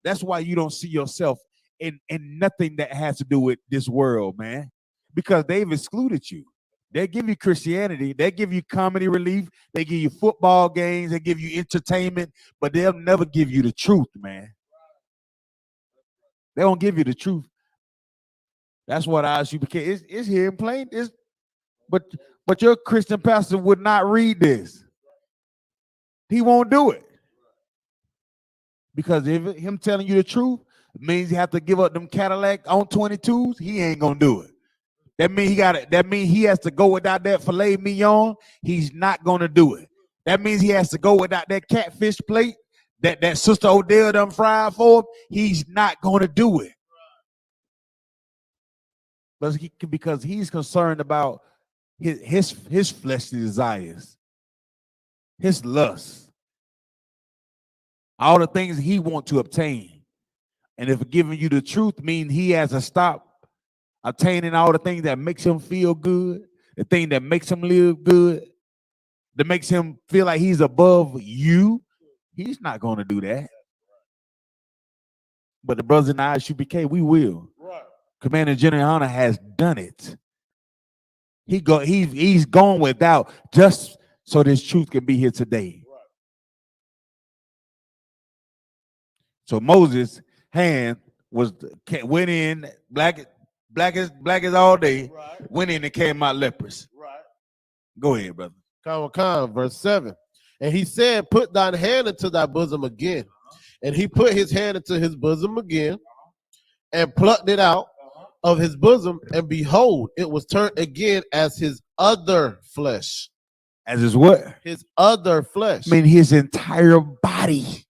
That's why you don't see yourself in nothing that has to do with this world, man. Because they've excluded you. They give you Christianity, they give you comedy relief, they give you football games, they give you entertainment, but they'll never give you the truth, man. They don't give you the truth. That's what I ask you, because it's here in plain. But your Christian pastor would not read this. He won't do it. Because if him telling you the truth means you have to give up them Cadillac on 22s, he ain't gonna do it. That means he has to go without that filet mignon. He's not gonna do it. That means he has to go without that catfish plate that Sister Odell done fried for him. He's not gonna do it. Because he's concerned about his fleshly desires, his lusts, all the things he wants to obtain. And if giving you the truth means he has to stop obtaining all the things that makes him feel good, the thing that makes him live good, that makes him feel like he's above you, he's not going to do that. But the brothers in the ISUPK, we will. Right. Commander General Hunter has done it. He's gone without just so this truth can be here today. Right. So Moses' hand went in black as all day, right. Went in and came out leprous. Right. Go ahead, brother. Verse 7. And he said, put thine hand into thy bosom again. And he put his hand into his bosom again and plucked it out of his bosom, and behold, it was turned again as his other flesh. As his what? His other flesh. I mean, his entire body.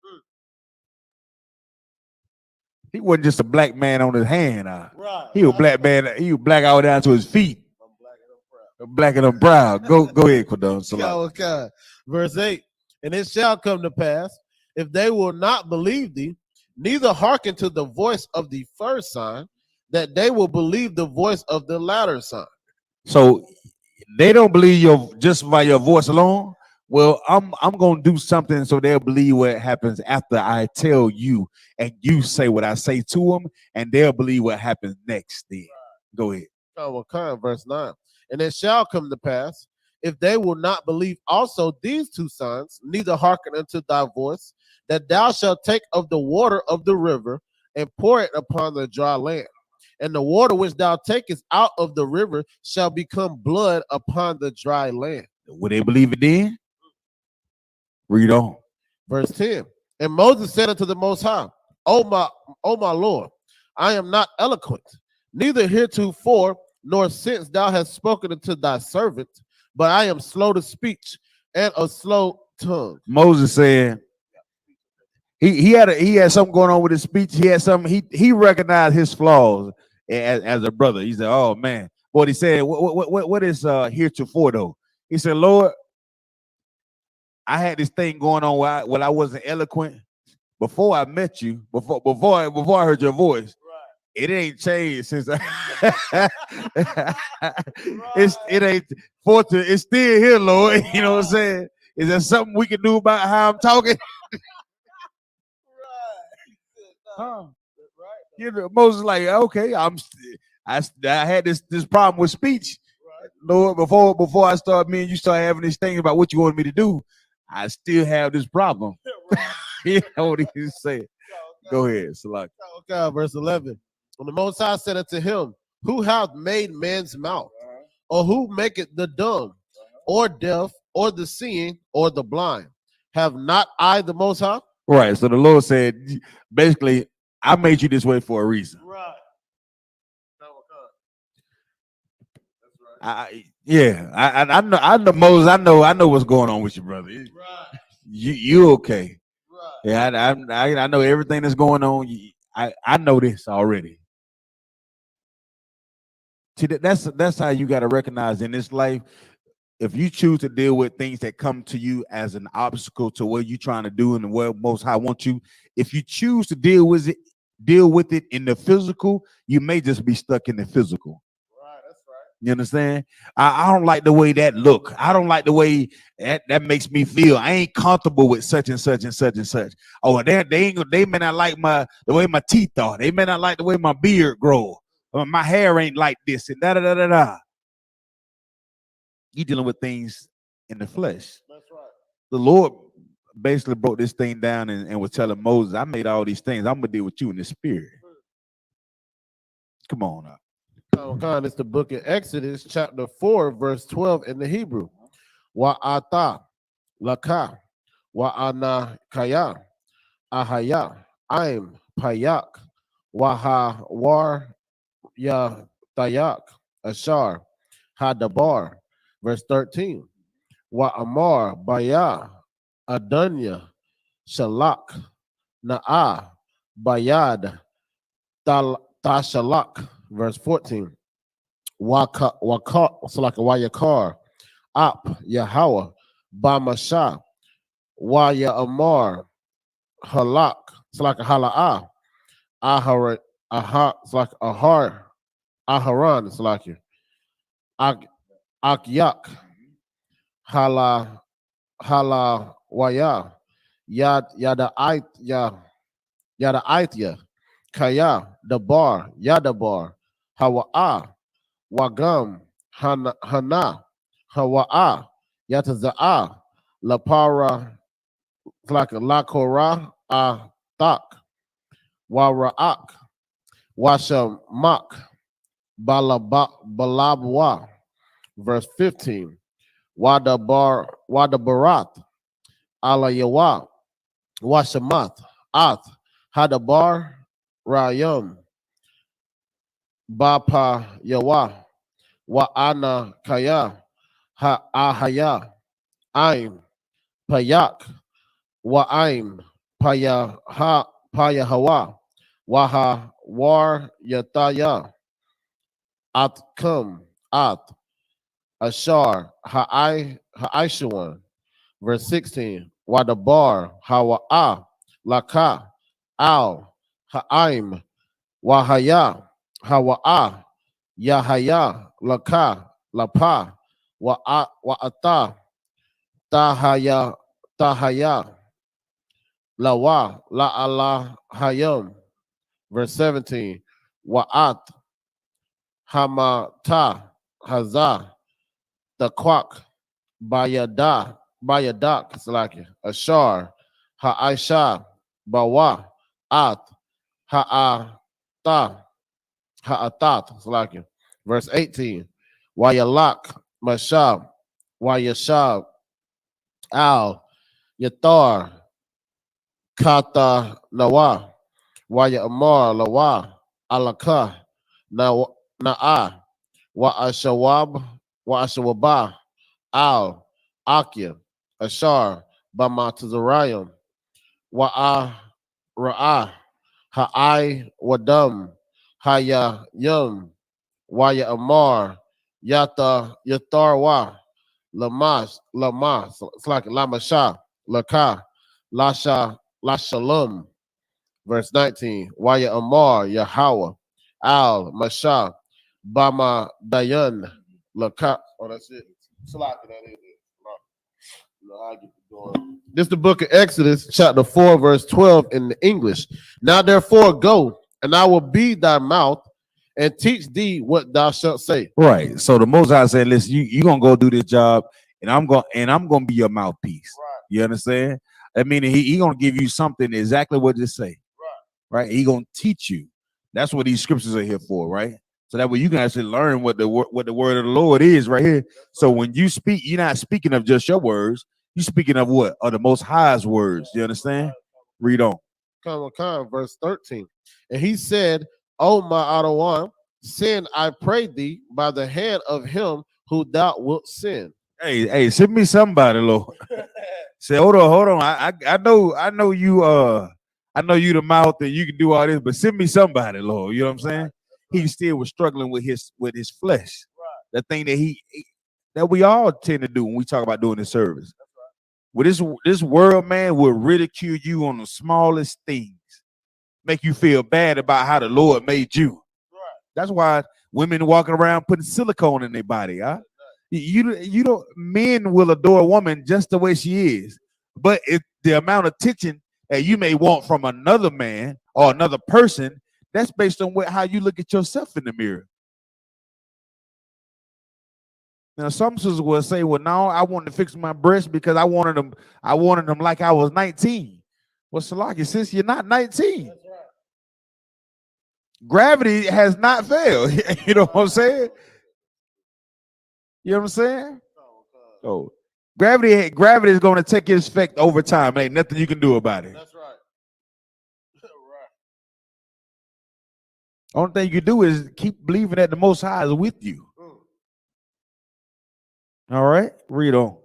He wasn't just a black man on his hand. Right. He was a black man. He was black all down to his feet. I'm black and I'm proud. Go ahead, Quadon. Verse 8. And it shall come to pass, if they will not believe thee, neither hearken to the voice of the first sign, that they will believe the voice of the latter sign. So they don't believe just by your voice alone. Well, I'm gonna do something so they'll believe what happens after I tell you, and you say what I say to them, and they'll believe what happens next. Then go ahead. Verse 9. And it shall come to pass, if they will not believe also these two signs, neither hearken unto thy voice, that thou shalt take of the water of the river and pour it upon the dry land. And the water which thou takest out of the river shall become blood upon the dry land. Would they believe it then? Read on. Verse 10. And Moses said unto the Most High, O my Lord, I am not eloquent, neither heretofore, nor since thou hast spoken unto thy servant, but I am slow to speech and of slow tongue. Moses said he had something going on with his speech. He had something. He recognized his flaws as a brother. He said, "Oh man," but he said, "What is heretofore though?" He said, "Lord, I had this thing going on where I wasn't eloquent before I met you. Before I heard your voice." It ain't changed since it's still here, Lord. You know what I'm saying? Is there something we can do about how I'm talking? You know, Moses like, okay, I had this problem with speech, Lord. Before I start, me and you start having this thing about what you want me to do, I still have this problem. You know what he said? Go ahead, Salak. Verse 11. When the Most High said unto him, who hath made man's mouth, or who maketh the dumb, or deaf, or the seeing, or the blind? Have not I the Most High? Right. So the Lord said, basically, I made you this way for a reason. Right. I know Moses. I know what's going on with you, brother. Right. You okay? Right. Yeah, I know everything that's going on. I know this already. See, that's how you got to recognize in this life. If you choose to deal with things that come to you as an obstacle to what you're trying to do and what Most High wants you, if you choose to deal with it in the physical, you may just be stuck in the physical. Right, that's right. You understand? I don't like the way that look. I don't like the way that makes me feel. I ain't comfortable with such and such and such and such. Oh, they may not like the way my teeth are. They may not like the way my beard grows. My hair ain't like this and da da da da da. You dealing with things in the flesh. That's right. The Lord basically broke this thing down and was telling Moses, I made all these things. I'm gonna deal with you in the spirit. Come on up. Oh God, it's the book of Exodus, chapter 4, verse 12 in the Hebrew. Wa'ata laka wa'ana kaya Ahaya, Aim, Payak, Waha, War, Ya, Tayak, Ashar, Hadabar. Verse 13. Wa Amar, Baya, Adunya, Shalak, Na'a, Bayad, Tashalak. Verse 14. Waka, Wayakar, Ap, Yahweh, Bamasha, Waya Amar, Halak, Hala'ah, Ahar, Ahar, Aharan, Akyak, Hala Waya, Yada Aitya, Kaya, Dabar, Yadabar, Hawa'a, Wagam, Hana, Hawa'a, Yataza'a, Lapara, Lakora, Tak, Wara'ak, Washamak, Balabwa. Verse 15. Wadabarat, Alayawa, Washamath, Ath, Hadabar, Rayam, Bapa Yawa, Wa'ana Kaya, Ahaya, Aim, Payak, Wa'aim, Payahawa, Waha, War Yataya, Atkum, Ath, Ashar, Ha'aishawan. Verse 16. Wadabar, Hawa'a, Laka, Al, Ha'aim, Wahaya, Hawa'a, Yahaya, Laka, Lapa, Wa'ata, Tahaya, Lawa, La'ala, Hayam. Verse 17. Wa'at, Hamata, Hazah, Taquak, Bayadak, Ashar, Ha'aisha, Bawa, At, Ha'atat, Verse 18. Wayalak, Mashab, Wayashab, Al, Yatar, Kata, Nawa, Wayamar, Lawa, Alaka, Na'a, Wa'ashawaba, Al, Akia, Ashar, Bamatazarayim, Ra'ah, Ha'ai, Wadam, Haya, Yum, Waya Amar, Yatarwa, Lamas, it's like Lamasha, Laka, Lashalum. Verse 19. Waya Amar, Yahweh, Al, Masha, Bama Dayan, Laka. Oh, that's it. This is the book of Exodus, chapter 4, verse 12 in the English. Now therefore go, and I will be thy mouth and teach thee what thou shalt say. Right. So the Most High said, listen, you gonna go do this job, and I'm gonna be your mouthpiece. Right. You understand? I mean, he gonna give you something exactly what to say. Right. He gonna teach you. That's what these scriptures are here for, right? So that way you can actually learn what the word of the Lord is right here. So when you speak, you're not speaking of just your words. You're speaking of what? Of the Most High's words. You understand? Read on. Verse 13. And he said, O my Adawan, send, I pray thee, by the hand of him who thou wilt send. Hey, send me somebody, Lord. Say, hold on. I know you I know you the mouth and you can do all this, but send me somebody, Lord. You know what I'm saying? He still was struggling with his flesh. The thing that we all tend to do when we talk about doing this service. Well, this world, man, will ridicule you on the smallest things, make you feel bad about how the Lord made you. That's why women walking around putting silicone in their body. Huh? You don't. Men will adore a woman just the way she is, but if the amount of attention that you may want from another man or another person, that's based on how you look at yourself in the mirror. Now, some sisters will say, "Well, no, I wanted to fix my breasts because I wanted them like I was 19." Well, Salaki, sis, you're not 19. That's right. Gravity has not failed. You know what I'm saying? You know what I'm saying? So gravity is going to take its effect over time. Ain't nothing you can do about it. That's right. Only thing you do is keep believing that the Most High is with you. All right, read on.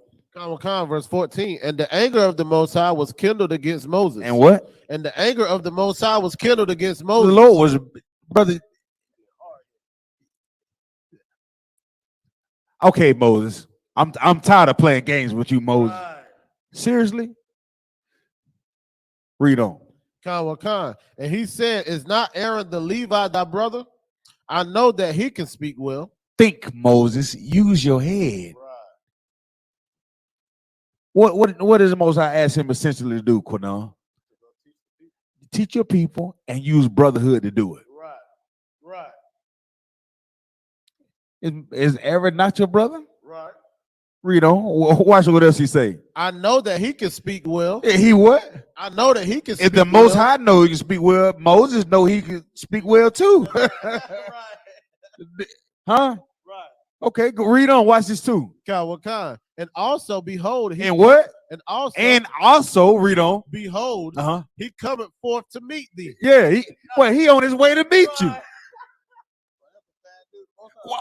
Verse 14. And the anger of the Most High was kindled against Moses. And what? And the anger of the Most High was kindled against Moses. The Lord was, brother. Okay, Moses. I'm tired of playing games with you, Moses. Right. Seriously? Read on. And he said, is not Aaron the Levite thy brother? I know that he can speak well. Think, Moses. Use your head. Right. What is the Most High asked him essentially to do, Quanon? Teach your people and use brotherhood to do it. Right. Is Aaron not your brother? Right. Read on. Watch what else he say. I know that he can speak well. He what? I know that he can speak well. If the Most High know he can speak well, Moses know he can speak well too. Right. Huh? Right. Okay, go read on. Watch this too. And also behold, and what? And also read on. Behold, he cometh forth to meet thee. Yeah, he on his way to meet you.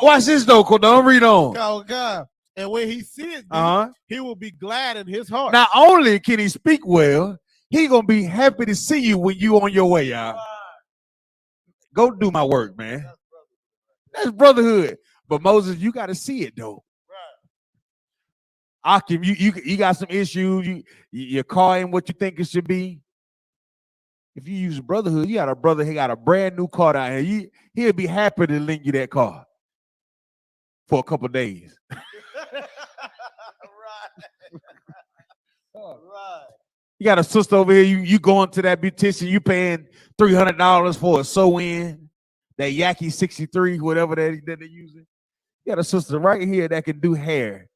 Watch this though, don't read on. And when he sees thee, he will be glad in his heart. Not only can he speak well, he gonna be happy to see you when you on your way out. Go do my work, man. That's brotherhood. But Moses, you got to see it though. Right. Akim, you got some issues. Your car ain't what you think it should be. If you use brotherhood, you got a brother. He got a brand new car down here. He'll be happy to lend you that car for a couple of days. Right. You got a sister over here. You going to that beautician. You paying $300 for a sew-in. That Yaki 63, whatever that they're using. You got a sister right here that can do hair.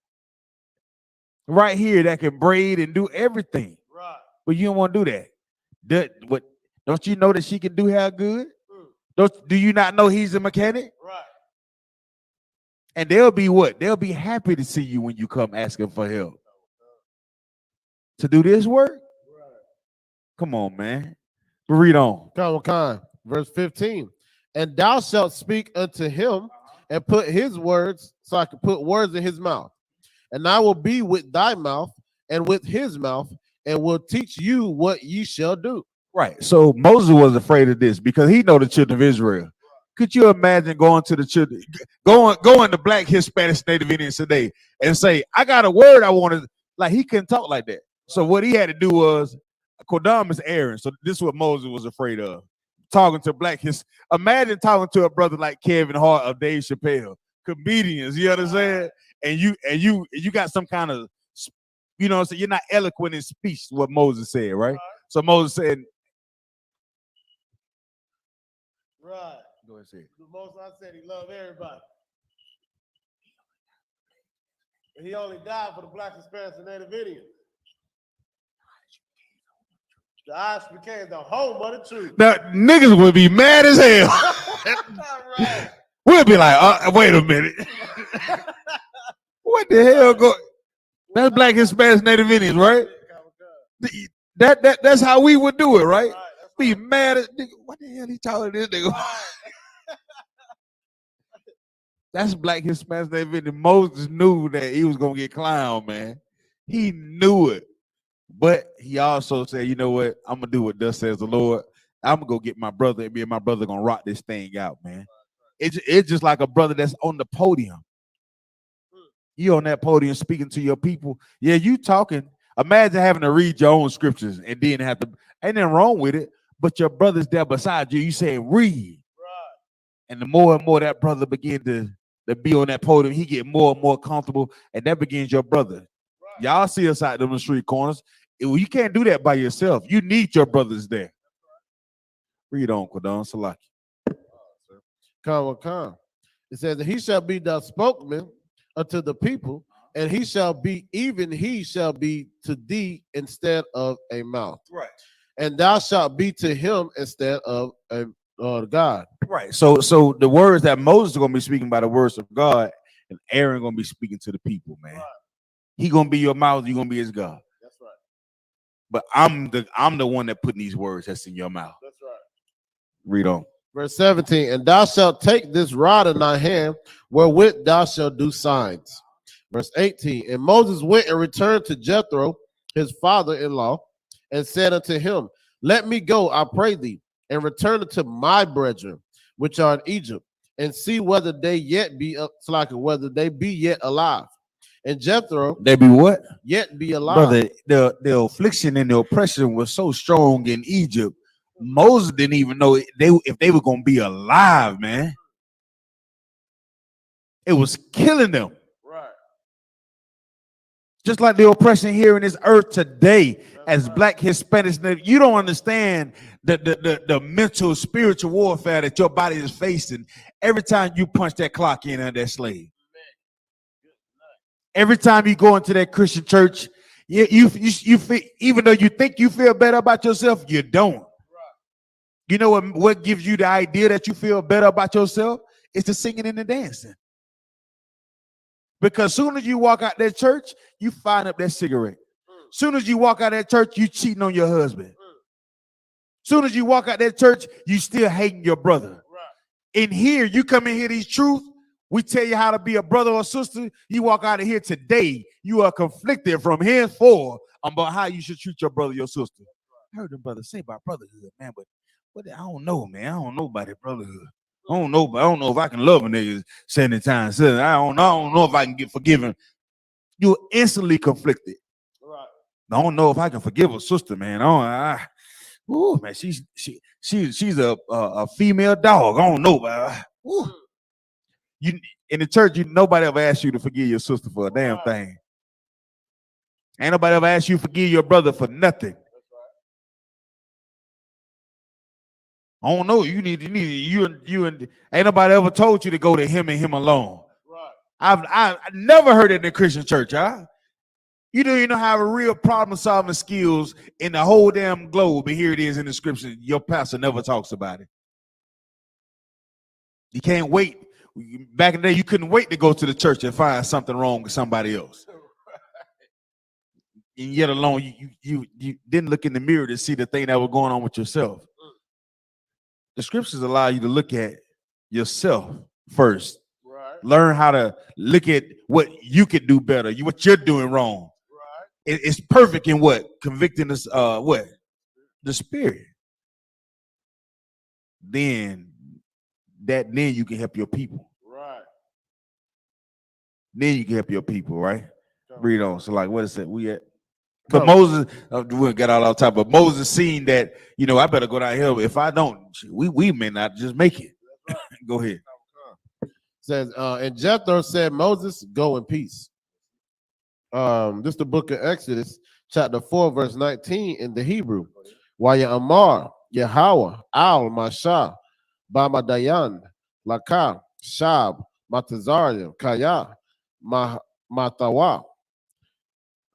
Right here that can braid and do everything. Right. But you don't want to do that. Don't you know that she can do hair good? Do you not know he's a mechanic? Right. And they'll be what? They'll be happy to see you when you come asking for help. To do this work? Right. Come on, man. Read on. Verse 15. And thou shalt speak unto him and put his words, so I can put words in his mouth. And I will be with thy mouth and with his mouth, and will teach you what ye shall do. Right. So Moses was afraid of this because he know the children of Israel. Could you imagine going to the children, going to Black, Hispanic, Native Indians today and say, I got a word I want to, like he couldn't talk like that. So what he had to do was, Kodam is Aaron. So this is what Moses was afraid of. Talking to Black, imagine talking to a brother like Kevin Hart or Dave Chappelle, comedians, you understand? And you got some kind of, you know, so you're not eloquent in speech, what Moses said, right? So Moses said, right. Go ahead, say it. The Most High said he loved everybody. He only died for the Black, Hispanics, and Native Indians. The eyes became the home of the truth. Now, niggas would be mad as hell. Right. We'll be like, wait a minute. What the hell go? That's Black, Hispanics, Native Indians, right? That's how we would do it, right? Be mad at nigga. What the hell he talking to this nigga? That's Black, Hispanics, Native Indians. Moses knew that he was gonna get clowned, man. He knew it. But he also said, you know what? I'm going to do what thus says the Lord. I'm going to go get my brother, and me and my brother going to rock this thing out, man. It's just like a brother that's on the podium. You on that podium speaking to your people. Yeah, you talking. Imagine having to read your own scriptures and then have to, ain't nothing wrong with it, but your brother's there beside you. You say, read. Right. And the more and more that brother begin to be on that podium, he get more and more comfortable, and that begins your brother. Right. Y'all see us out there on the street corners. You can't do that by yourself. You need your brothers there. Read on, Quadon Salaki. It says that he shall be the spokesman unto the people, and he shall be to thee instead of a mouth. Right. And thou shalt be to him instead of a God. Right. So the words that Moses is going to be speaking by the words of God, and Aaron going to be speaking to the people, man. Right. He going to be your mouth. You're going to be his God. That's right. But I'm the one that putting these words that's in your mouth. That's right. Read on. Verse 17, and thou shalt take this rod in thy hand, wherewith thou shalt do signs. Verse 18, and Moses went and returned to Jethro, his father-in-law, and said unto him, let me go, I pray thee, and return unto my brethren, which are in Egypt, and see whether they yet be whether they be yet alive. And Jethro, they be what? Yet be alive. Brother, the affliction and the oppression was so strong in Egypt. Moses didn't even know if they were going to be alive, man. It was killing them. Right. Just like the oppression here in this earth today, as black Hispanics, you don't understand the mental, spiritual warfare that your body is facing every time you punch that clock in on that slave. Every time you go into that Christian church, you feel, even though you think you feel better about yourself, you don't. You know what gives you the idea that you feel better about yourself? It's the singing and the dancing. Because soon as you walk out that church, you find up that cigarette. Soon as you walk out that church, you cheating on your husband. Soon as you walk out that church, you still hating your brother. In here, you come in here, these truths, we tell you how to be a brother or sister. You walk out of here today, you are conflicted from henceforth about how you should treat your brother, your sister. I heard them brothers say about brotherhood, man, but I don't know, man. I don't know about that brotherhood. I don't know if I can love a nigga 70 times 7. I don't know if I can get forgiven. You're instantly conflicted. Right. I don't know if I can forgive a sister, man. Man, she's a female dog. I don't know, man. You in the church, nobody ever asked you to forgive your sister for a damn thing. Ain't nobody ever asked you to forgive your brother for nothing. I don't know. You need and ain't nobody ever told you to go to him and him alone. Right. I've never heard it in the Christian church, huh? You don't even know how to have real problem solving skills in the whole damn globe, but here it is in the scripture. Your pastor never talks about it. You can't wait. Back in the day, you couldn't wait to go to the church and find something wrong with somebody else. And yet alone, you didn't look in the mirror to see the thing that was going on with yourself. The scriptures allow you to look at yourself first. Right. Learn how to look at what you could do better, what you're doing wrong. Right. It's perfect in what? Convicting us, what? The spirit. Then you can help your people. Right. Then you can help your people, right? Read on. So like, what is it? We at? But Moses, we'll get all top, but Moses seen that, I better go down here. If I don't, we may not just make it. Go ahead. Says, and Jethro said, Moses, go in peace. This is the book of Exodus, chapter 4, verse 19 in the Hebrew. Waya Amar, Yahweh, Al, Mashah, Bama Dayan, Laka, Shab, Matazariam, Kaya, Matawa.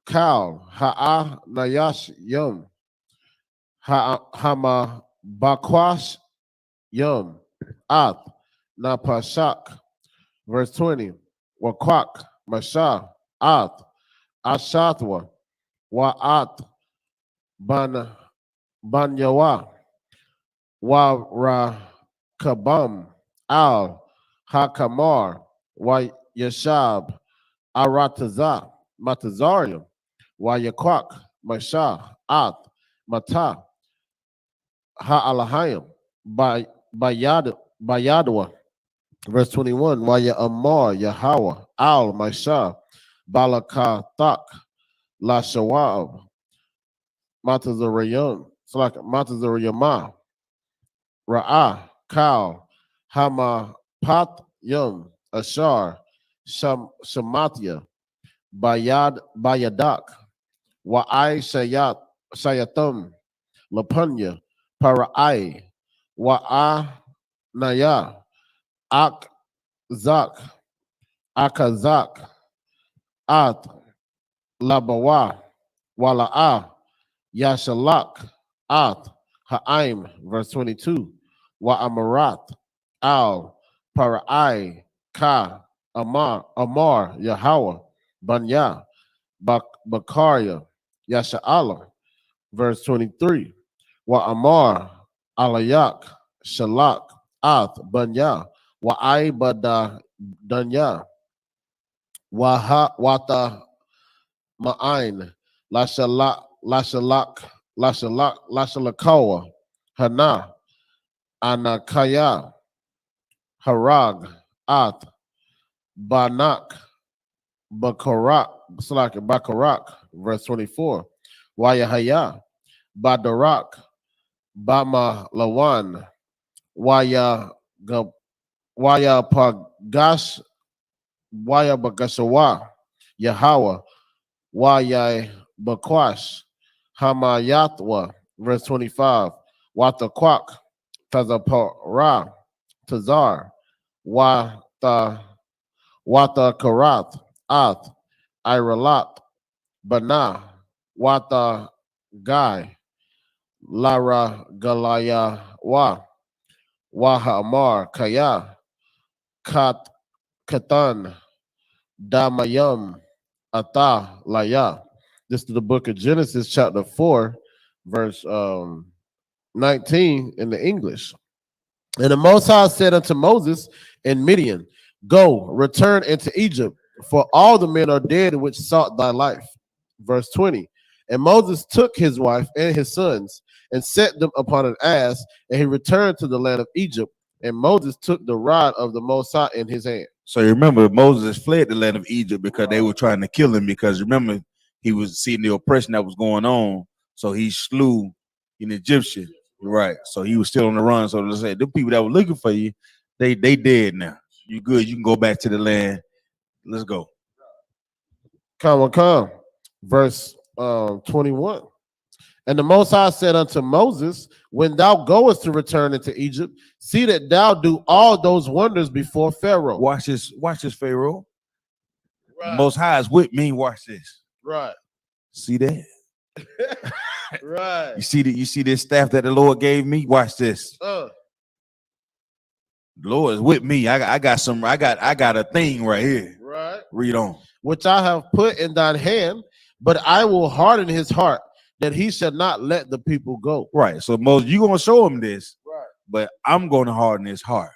Kal Ha'a Nayash Yum Hama Bakwash Yum At Napashak. Verse 20. Wakwak Masha At Ashatwa Wa'at Banyawa Wa Rakabam Al Hakamar Wa Yashab Arataza Matazarium Wayakwak, Masha, At, Mata, Ha'alahayim, Bayadwa. Verse 21, Waya Amar, Yahweh, Al, Masha, Balakatak, La Shawab, Matazarayam, Matazarayama, Ra'ah, Kal, Hama Pat Yum, Ashar, Shamatia, Bayadak, Wa'ai Shayatum, Lapunya, Para'ai, Wa'anaya, Akzak, Akazak, At, Labawa, Wala'a, Yashalak, At, Ha'aim, verse 22, Wa'amarat, Al, Para'ai, Ka, Amar, Yahweh, Banya, Bakaria, Yasha'ala, verse 23. Wa Amar, Alayak, Shalak, Ath Banya, Wa'ai Bada Danya, Wata Ma'ain, Lashalakawa, Hana, Anakaya, Harag, Ath, Banak, Bakarak, verse 24. Wayahaya, Badarak, Bama Lawan, Waya Pagash, Waya Bagashawa, Yahweh, Waya Bakwash, Hamayatwa, verse 25. Watakwak, Tazapara, Tazar, Wata Karath, Ath, Iralat, Bana, Wata Gai, Lara Galaya Wahamar Kaya, Katan, Damayam, Ata Laya. This is the book of Genesis, chapter 4, verse 19 in the English. And the Most High said unto Moses in Midian, Go, return into Egypt, for all the men are dead which sought thy life. Verse 20. And Moses took his wife and his sons and set them upon an ass, and he returned to the land of Egypt. And Moses took the rod of the Most High in his hand. So you remember Moses fled the land of Egypt because they were trying to kill him, because remember he was seeing the oppression that was going on. So he slew an Egyptian. Right. So he was still on the run. So let's say the people that were looking for you, they dead now. You good. You can go back to the land. Let's go. Come. Verse 21. And the Most High said unto Moses, when thou goest to return into Egypt, see that thou do all those wonders before Pharaoh. Watch this, Pharaoh. Right. Most High is with me. Watch this. Right. See that? Right. You see this staff that the Lord gave me? Watch this. The Lord is with me. I got a thing right here. Right. Read on. Which I have put in thine hand, but I will harden his heart, that he shall not let the people go. Right. So Moses, you're gonna show him this, right? But I'm gonna harden his heart,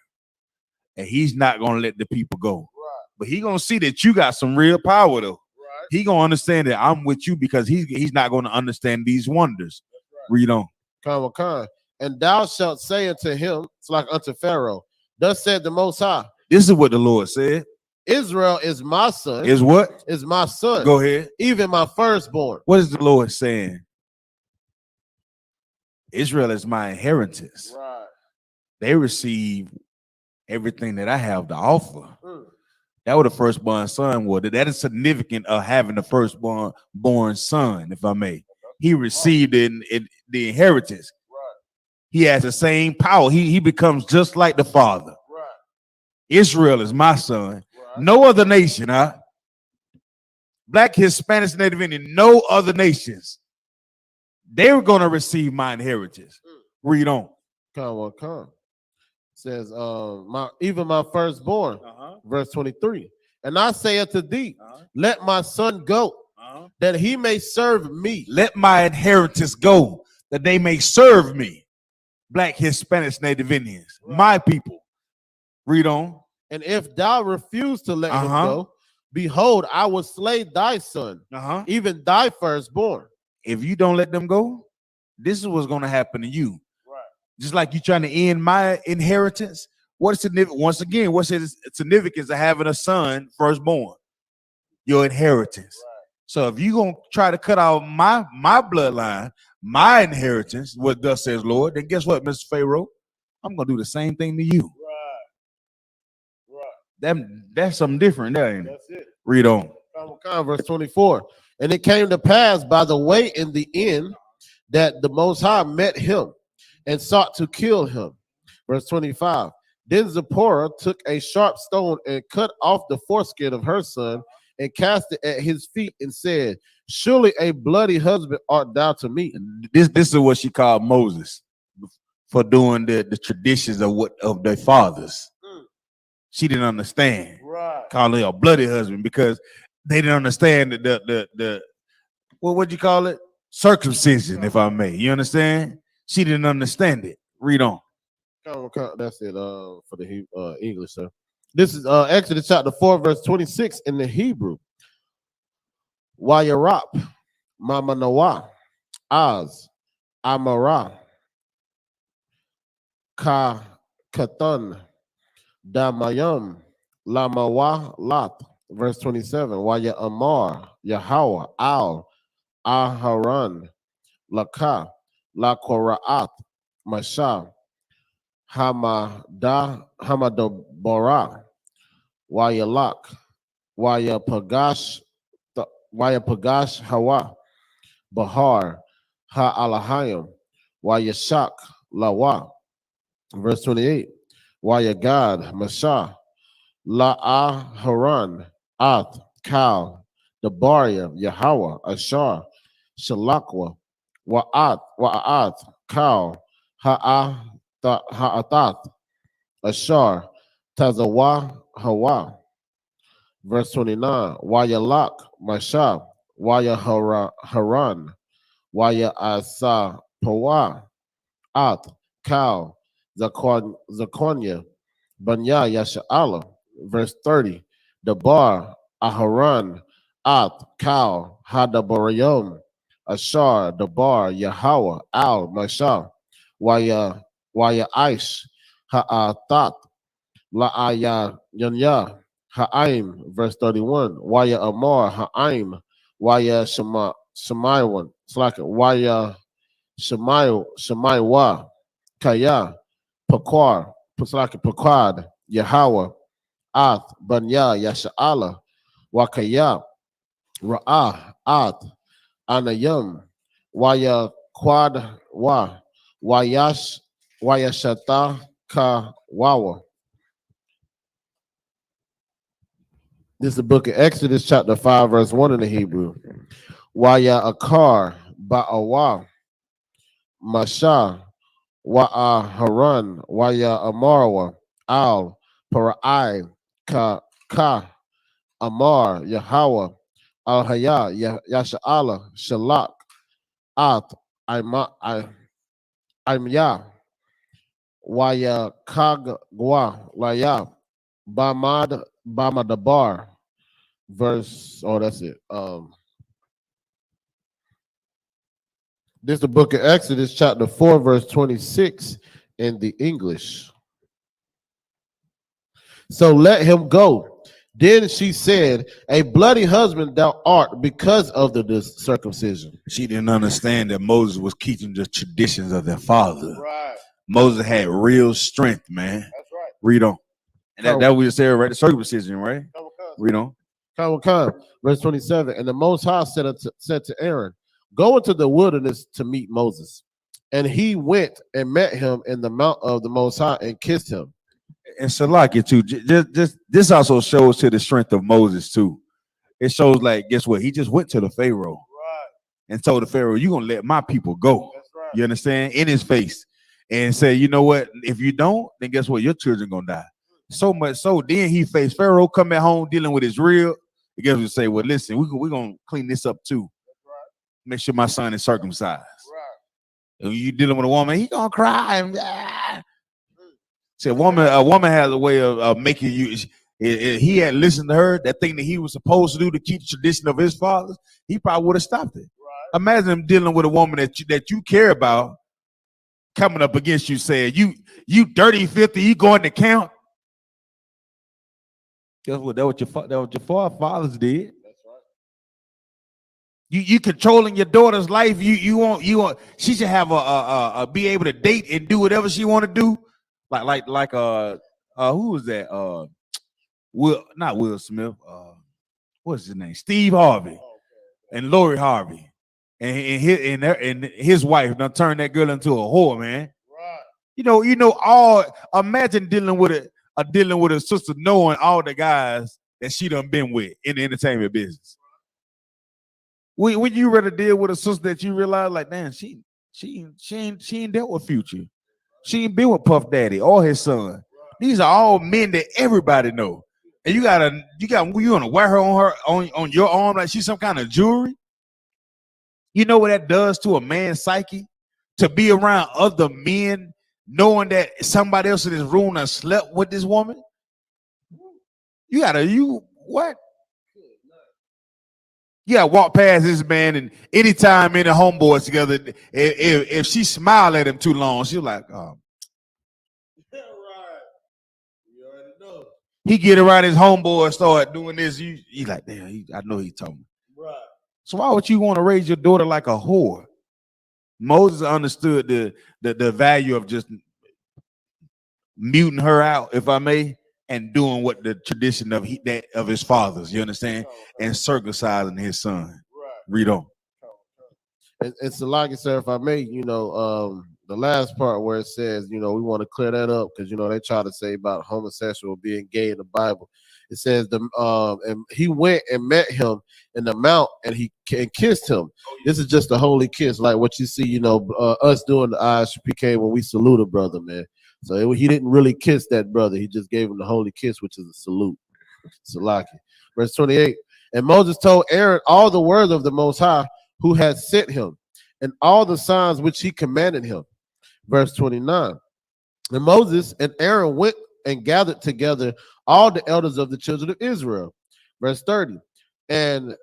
and he's not gonna let the people go. Right. But he's gonna see that you got some real power, though. Right. He gonna understand that I'm with you, because he's not gonna understand these wonders. Right. Read on. Come. And thou shalt say unto him, it's like unto Pharaoh, thus said the Most High. This is what the Lord said. Israel is my son. Is what? Is my son. Go ahead. Even my firstborn. What is the Lord saying? Israel is my inheritance. Right. They receive everything that I have to offer. That was the firstborn son. That is significant of having the firstborn son, if I may. He received the inheritance. Right. He has the same power. He becomes just like the father. Right. Israel is my son. Right. No other nation, Black, Hispanic, Native Indian, no other nations. They were going to receive my inheritance. Read on. Come. Says, even my firstborn, verse 23. And I say unto thee, let my son go, that he may serve me. Let my inheritance go, that they may serve me. Black, Hispanics, Native Indians, my people. Read on. And if thou refuse to let him go, behold, I will slay thy son, even thy firstborn. If you don't let them go, this is what's going to happen to you. Right. Just like you trying to end my inheritance. What's significant? Once again, what's the significance of having a son, firstborn? Your inheritance. Right. So if you're going to try to cut out my bloodline, my inheritance, what thus says Lord, then guess what, Mr. Pharaoh? I'm going to do the same thing to you. Right. That's something different there, ain't it? That's it. Read on. Verse 24. And it came to pass by the way in the end that the Most High met him and sought to kill him. Verse 25. Then Zipporah took a sharp stone and cut off the foreskin of her son and cast it at his feet and said, surely a bloody husband art thou to me. This is what she called Moses for doing the traditions of their fathers. She didn't understand. Right. Calling a bloody husband, because they didn't understand the what'd you call it? Circumcision, if I may. You understand? She didn't understand it. Read on. That's it for the English, sir. This is Exodus chapter 4, verse 26 in the Hebrew. Wayarap, Mama Noah, Az, Amara, Katan, Damayam, Lamawa, Lot. Verse 27. Waya Amar, Yahweh, Al, Aharon, Laka, Lakoraat, Masha, Hamadabora, Wayalak, Wayapagash Hawa, Bahar, Ha'alahayim, Wayashak, Lawa. Verse 28. Wayagad, Masha, La'aharan, Ath, Kal, Dabaria, Yahweh, Ashar, Shalakwa, Wa'at, Kal, Ha'atat, Ashar, Tazawa, Hawa. Verse 29. Wayalak, Masha, Haran, Waya Asa, Pawa, At, Kal, Zakonya, Banya, Yasha'ala. Verse 30. Dabar, Aharan, At, Kal, Hadabarayom, Ashar, Dabar, Yahweh, Al, Masha, Waya Aish, Ha'atat, La'aya Yanya, Ha'aim, verse 31. Waya Amar, Ha'aim, Waya Shemaiwan, Waya Shemaiwa, Kaya, Pakwar, Pakwad, Yahweh, Ath, Banya, Yasha'ala, Wakaya, Ra'ah, Ath, Anayam, Waya Quad, Wayashata, Ka, Wawa. This is the book of Exodus, chapter 5, verse 1 in the Hebrew. Waya Akar, Ba'awa, Masha, Wa'a Haran, Waya Amarwa, Al, Para'ai, Ka, Amar, Yahweh, Al Haya, Yasha'ala, Shalak, At, Imya, Waya Kagwa, Laya, Bamadabar. Verse, that's it. This is the book of Exodus, chapter 4, verse 26 in the English. So let him go. Then she said, a bloody husband thou art because of the circumcision. She didn't understand that Moses was keeping the traditions of their father. Right. Moses had real strength, man. That's right. Read on. And that we said, right? The circumcision, right? Read on. Verse 27. And the Most High said to Aaron, go into the wilderness to meet Moses. And he went and met him in the mount of the Most High and kissed him. And Salakia too. This also shows to the strength of Moses too. It shows, like, guess what? He just went to the Pharaoh, right, and told the Pharaoh, "You gonna let my people go?" That's right. You understand? In his face, and say, "You know what? If you don't, then guess what? Your children gonna die." So much so, then he faced Pharaoh coming home dealing with his real. I guess we say, "Well, listen, we're gonna clean this up too. Right. Make sure my son is circumcised." Right. And you dealing with a woman, he gonna cry and. See, a woman has a way of making you. If he had listened to her, that thing that he was supposed to do to keep the tradition of his fathers, he probably would have stopped it. Right. Imagine him dealing with a woman that you care about coming up against you, saying, "You dirty, filthy, you going to count." Guess what? That what your fathers did. That's right. You controlling your daughter's life. You want she should have a be able to date and do whatever she want to do. Like who was that? Not Will Smith. What's his name? Steve Harvey and Lori Harvey, and his wife done turned that girl into a whore, man. Right. Imagine dealing with a sister knowing all the guys that she done been with in the entertainment business. When you rather deal with a sister that you realize, like, damn, she ain't dealt with Future. She ain't been with Puff Daddy or his son. These are all men that everybody know. And you wanna wear her on your arm like she's some kind of jewelry. You know what that does to a man's psyche? To be around other men knowing that somebody else in this room has slept with this woman? What? Yeah, walk past this man, and anytime in the homeboys together, if she smiled at him too long, she's like, oh. Yeah, right. You already know. He get around his homeboy, start doing this. He like, damn, I know he told me. Right. So why would you want to raise your daughter like a whore? Moses understood the value of just muting her out, if I may, and doing what the tradition of his fathers, you understand, and circumcising his son. Right. Read on. It's a like, sir, if I may, the last part where it says, we want to clear that up because they try to say about homosexual being gay in the Bible. It says and he went and met him in the mount and he kissed him. This is just a holy kiss, like what you see, us doing the ISPK when we salute a brother, man. So he didn't really kiss that brother. He just gave him the holy kiss, which is a salute. Salaki. Verse 28. And Moses told Aaron all the words of the Most High who had sent him and all the signs which he commanded him. Verse 29. And Moses and Aaron went and gathered together all the elders of the children of Israel. Verse 30. And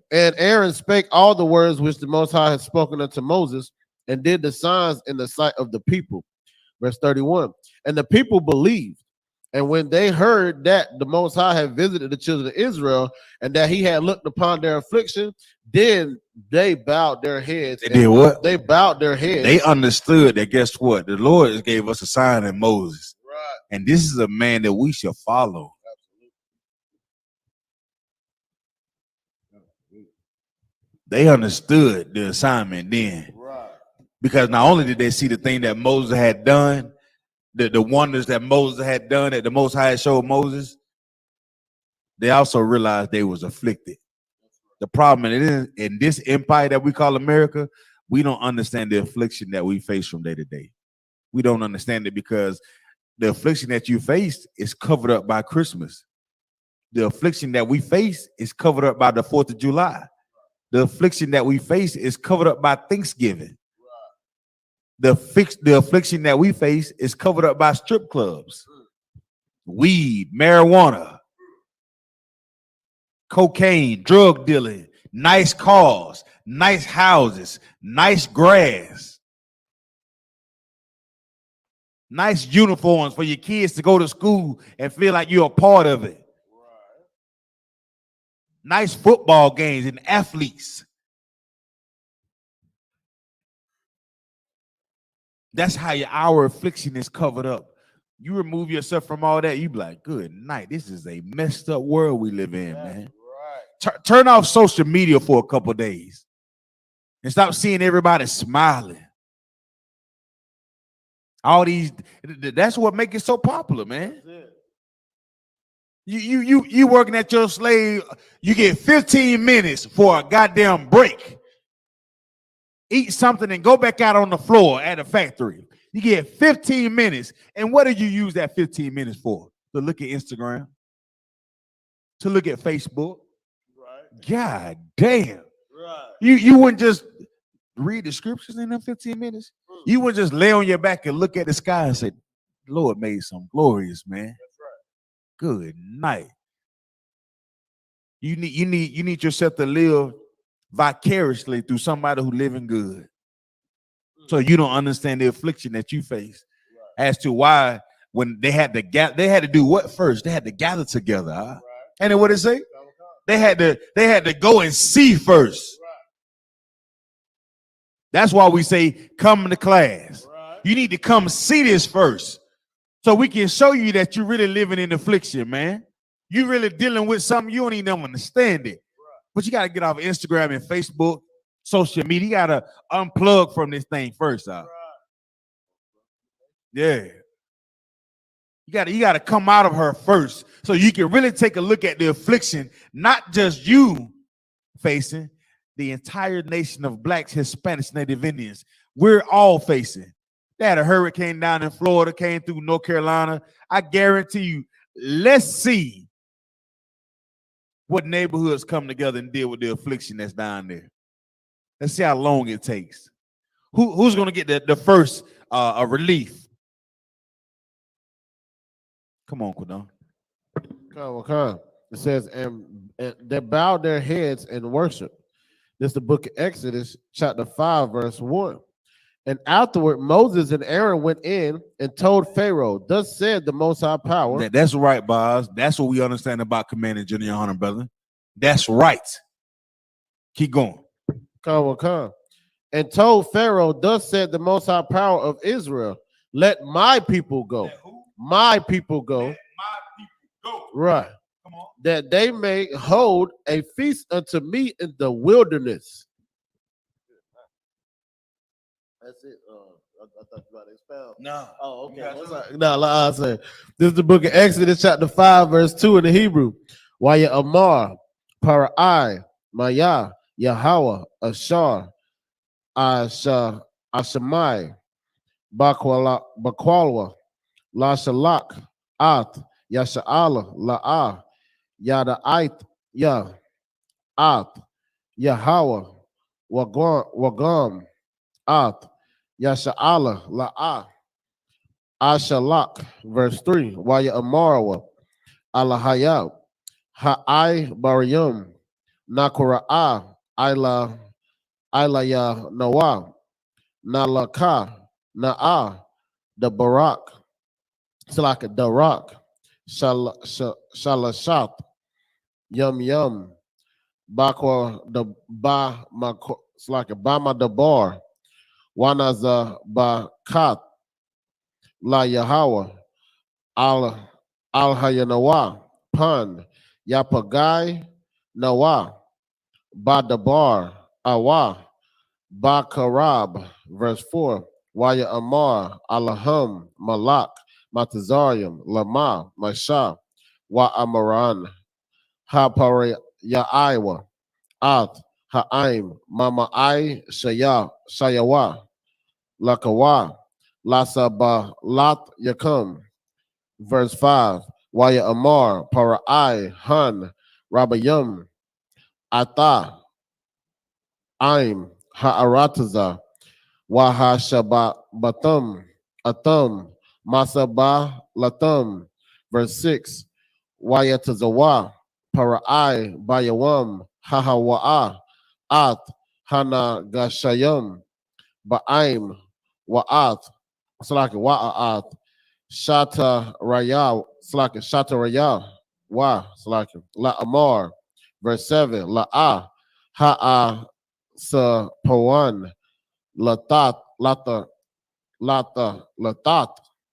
Aaron spake all the words which the Most High had spoken unto Moses and did the signs in the sight of the people. Verse 31, and the people believed. And when they heard that the Most High had visited the children of Israel and that he had looked upon their affliction, then they bowed their heads. They did what? They bowed their heads. They understood that, guess what? The Lord gave us a sign in Moses. Right. And this is a man that we shall follow. Absolutely. They understood the assignment then. Right. Because not only did they see the thing that Moses had done, the wonders that Moses had done, that the Most High showed Moses, they also realized they was afflicted. The problem is, in this empire that we call America, we don't understand the affliction that we face from day to day. We don't understand it because the affliction that you face is covered up by Christmas. The affliction that we face is covered up by the 4th of July. The affliction that we face is covered up by Thanksgiving. The affliction that we face is covered up by strip clubs, weed, marijuana, cocaine, drug dealing, nice cars, nice houses, nice grass, nice uniforms for your kids to go to school and feel like you're a part of it. Nice football games and athletes. That's how our affliction is covered up. You remove yourself from all that, you be like, good night. This is a messed up world we live in, man. Right. Turn off social media for a couple days and stop seeing everybody smiling. All these, that's what makes it so popular, man. You working at your slave, you get 15 minutes for a goddamn break. Eat something and go back out on the floor at a factory. You get 15 minutes. And what do you use that 15 minutes for? To look at Instagram? To look at Facebook? Right. God damn. Right. You wouldn't just read the scriptures in them 15 minutes? You would just lay on your back and look at the sky and say, the Lord made some glorious, man. That's right. Good night. You need yourself to live vicariously through somebody who living good. So you don't understand the affliction that you face. Right. As to why when they had to do what first? They had to gather together. Huh? Right. And then what did it say? They had to go and see first. Right. That's why we say come to class. Right. You need to come see this first. So we can show you that you're really living in affliction, man. You're really dealing with something you don't even understand it. But you got to get off Instagram and Facebook, social media. You got to unplug from this thing first. Yeah. You got to come out of her first so you can really take a look at the affliction, not just you facing, the entire nation of blacks, Hispanics, Native Indians. We're all facing. They had a hurricane down in Florida, came through North Carolina. I guarantee you, let's see what neighborhoods come together and deal with the affliction that's down there. Let's see how long it takes. Who's going to get the first a relief. Come on, Quidon. Come. It says, and they bowed their heads and worship. This is the book of Exodus, chapter 5, verse 1. And afterward, Moses and Aaron went in and told Pharaoh, thus said the Most High Power. That's right, Boz. That's what we understand about commanding Junior Hunter, brother. That's right. Keep going. Come. And told Pharaoh, thus said the Most High Power of Israel, let my people go. My people go. Let my people go. Right. Come on. That they may hold a feast unto me in the wilderness. That's it. I thought you about to expound. No. Oh, okay. No, like I said, this is the book of Exodus, chapter 5, verse 2 in the Hebrew. Waya Amar, Parai, Maya, Yahweh, Ashar, Ashamai, Bakwalwa, Lashalak, At, Yasha'ala, La'ah, Yada'ait, Ya, At, Yahweh, Wagam, At, Yasha'ala, La'ah, Ashalak, verse 3, Waya Amarawa, Alahayab, Ha'ai Bariyum, Nakura'ah, Ilaya Nawa, Nalaka, Na'ah, the Barak, Salaka, Darak, Shalashat, Yum, Bakwa, the Ba, Salaka, Bama, the Bar, Wanaza, Bakat, La Yahweh, Al Hayanawa, Pan, Yapagai, Nawa, Badabar, Awa, Bakarab, verse 4, Waya Amar, Alaham, Malak, Matazarium, Lama, Masha, Wa Amaran, Hapari Yaiwa, At, Ha'aim, Mama I, Shayawa, Lakawa, Lasaba, Lat Yakam, verse 5, Waya Amar, Para'ai, Han, Rabayum, Ata, Aim, Ha'arataza, Waha Shaba Batum, Atum, Masaba Latum, verse 6, Wayatazawa, Para'ai, Bayawam, Hahawa'a, At, Hana Gashayum, Ba'aim, Wa'at, Slaki Wa'at, Shata Raya, Slaki Shata Raya, Wa, Slaki, La Amar, verse 7, La'ah, Ha'a Sa Pawan, Latat, Latat,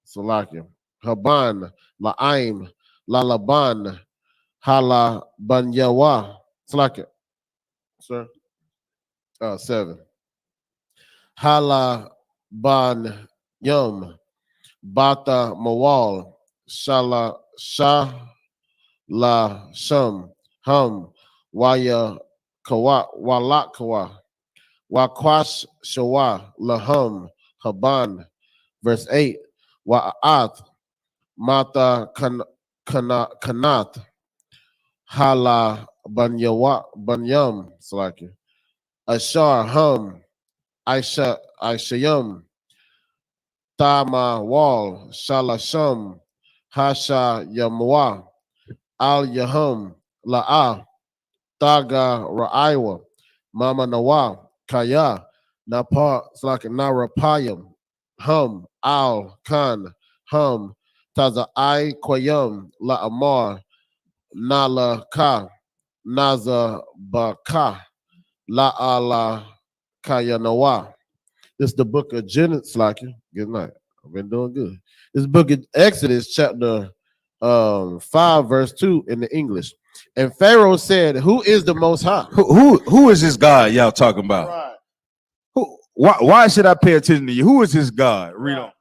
Salaki, Haban, La'aim, Lalaban, Hala Banyawa, Salaki, sir, 7. Hala Ban Yum, Bata Mawal, Shala Shah La Shum, Hum, Waya Kawa, Walak Kawa, Wakwash Shawa, Lahum, Haban, verse 8, Wa'at, Mata Kanat, Hala Banyam, Salaki, Ashar, Hum, Aishayum, Tama Wal, Shalasham, Hasha Yamwa, Al Yahum, La'ah, Taga Ra'aiwa, Mama Nawa, Kaya, Napa, Slaka Narapayam, Hum, Al Khan, Hum, Taza I Quayum, La Amar, Nala Ka, Naza Baka, La Ala Kaya Nawa. This is the book of Genesis, Slaki. Good night. I've been doing good. This book of Exodus, chapter 5, verse 2 in the English. And Pharaoh said, who is the Most High? Who is this God y'all talking about? Right. Why should I pay attention to you? Who is this God? Read on.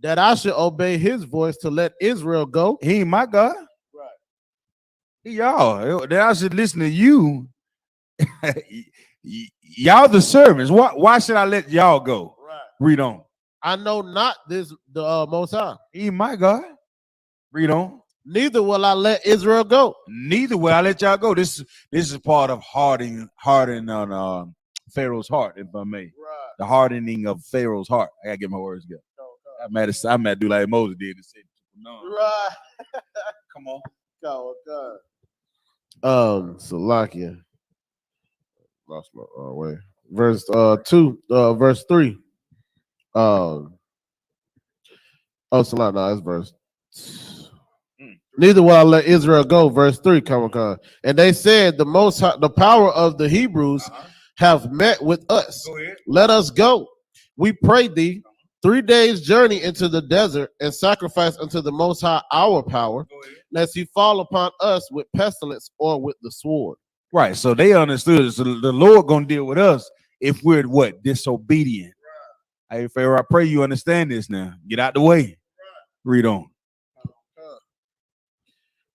That I should obey his voice to let Israel go. He ain't my God. Right. Y'all, that I should listen to you. Y'all the servants. Why should I let y'all go? Right. Read on. I know not the Most High. He ain't my God. Read on. Neither will I let Israel go. Neither will I let y'all go. This is part of hardening on Pharaoh's heart, if I may. Right. The hardening of Pharaoh's heart. I gotta get my words together. I'm at to do like Moses did and say, no. Right. Come on. Salakia. Lost my way. Verse 2, verse 3. Salakia, no, it's verse. Neither will I let Israel go. Verse 3, Comic-Con. And they said, the power of the Hebrews have met with us. Let us go. We pray thee 3 days' journey into the desert and sacrifice unto the Most High our power, lest he fall upon us with pestilence or with the sword. Right. So they understood. So the Lord gonna deal with us if we're what? Disobedient. Hey, Pharaoh, I pray you understand this now. Get out the way. Read on.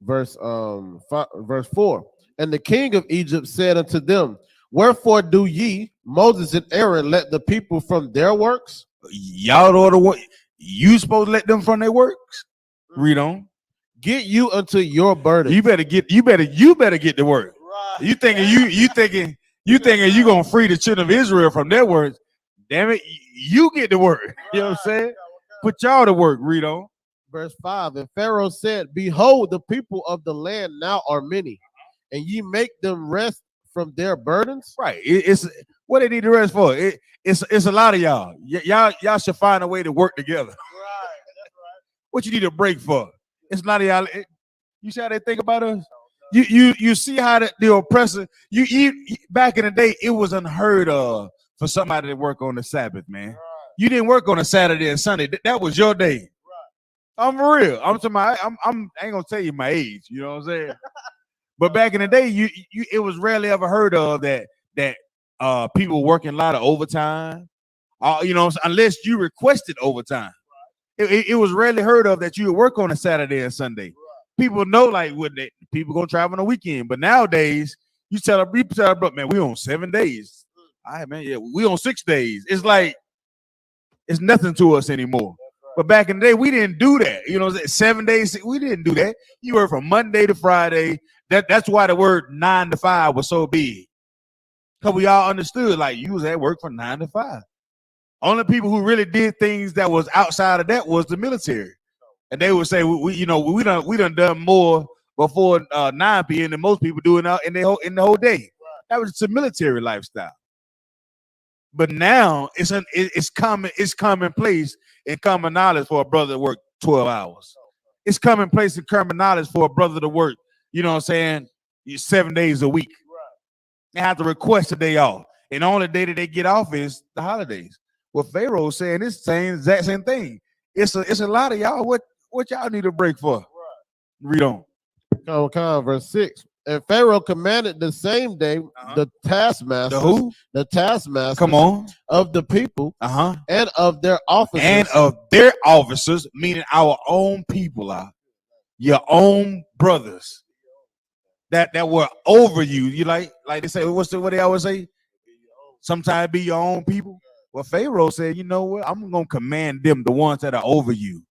Verse 4. And the king of Egypt said unto them, wherefore do ye, Moses and Aaron, let the people from their works? Y'all order what? You supposed to let them from their works? Read on. Get you unto your burden. You better get to work. Right. You thinking you gonna free the children of Israel from their works? Damn it, you get to work. You know what I'm saying? Put y'all to work. Read on. Verse 5. And Pharaoh said, behold, the people of the land now are many, and ye make them rest from their burdens. Right. It's what they need to rest for. It's a lot of y'all. Y'all should find a way to work together. Right. That's right. What you need a break for? It's not y'all. You see how they think about us? You see how the oppressor. You back in the day, it was unheard of for somebody to work on the Sabbath, man. Right. You didn't work on a Saturday and Sunday. That was your day. Right. I'm for real. I ain't gonna tell you my age. You know what I'm saying? But back in the day, it was rarely ever heard of that people working a lot of overtime. You know, unless you requested overtime. It was rarely heard of that you would work on a Saturday and Sunday. Right. People know like people gonna travel on the weekend, but nowadays you tell a bro, man, we on 7 days. All right, man, yeah, we on 6 days. It's like it's nothing to us anymore. Right. But back in the day, we didn't do that. You know, 7 days, we didn't do that. You work from Monday to Friday. That's why the word 9 to 5 was so big. Because we all understood like you was at work from 9 to 5. Only people who really did things that was outside of that was the military, and they would say, we done more before 9 p.m. than most people do in the whole day. That was a military lifestyle. But now it's commonplace and common knowledge for a brother to work 12 hours. It's commonplace and common knowledge for a brother to work, you know what I'm saying, 7 days a week. They have to request a day off, and the only day that they get off is the holidays. What Pharaoh is saying is the exact same thing. It's a lot of y'all. What y'all need a break for? Right. Read on. Verse 6. And Pharaoh commanded the same day the taskmasters. The who? The taskmasters. Come on. Of the people. And of their officers. And of their officers, meaning our own people are your own brothers that were over you. You like they say, what they always say? Sometimes be your own people. Well, Pharaoh said, you know what? I'm going to command them, the ones that are over you.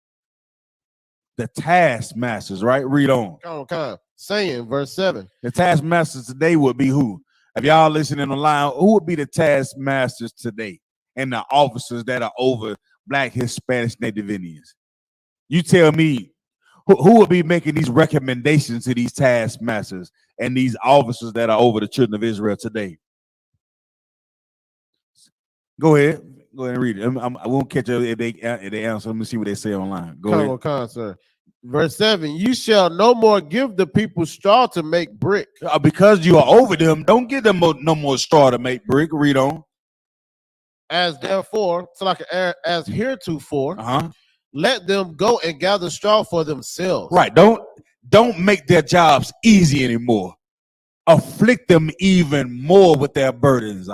The taskmasters, right? Read on. Saying, verse 7. The taskmasters today would be who? If y'all listening online, who would be the taskmasters today? And the officers that are over Black, Hispanic, Native Indians. You tell me, who would be making these recommendations to these taskmasters and these officers that are over the children of Israel today? Go ahead and read it. I won't catch up if they answer. Let me see what they say online. Go ahead. Sir. Verse 7, you shall no more give the people straw to make brick. Because you are over them, don't give them no more straw to make brick. Read on. As therefore, so like as heretofore, let them go and gather straw for themselves. Right. Don't make their jobs easy anymore. Afflict them even more with their burdens.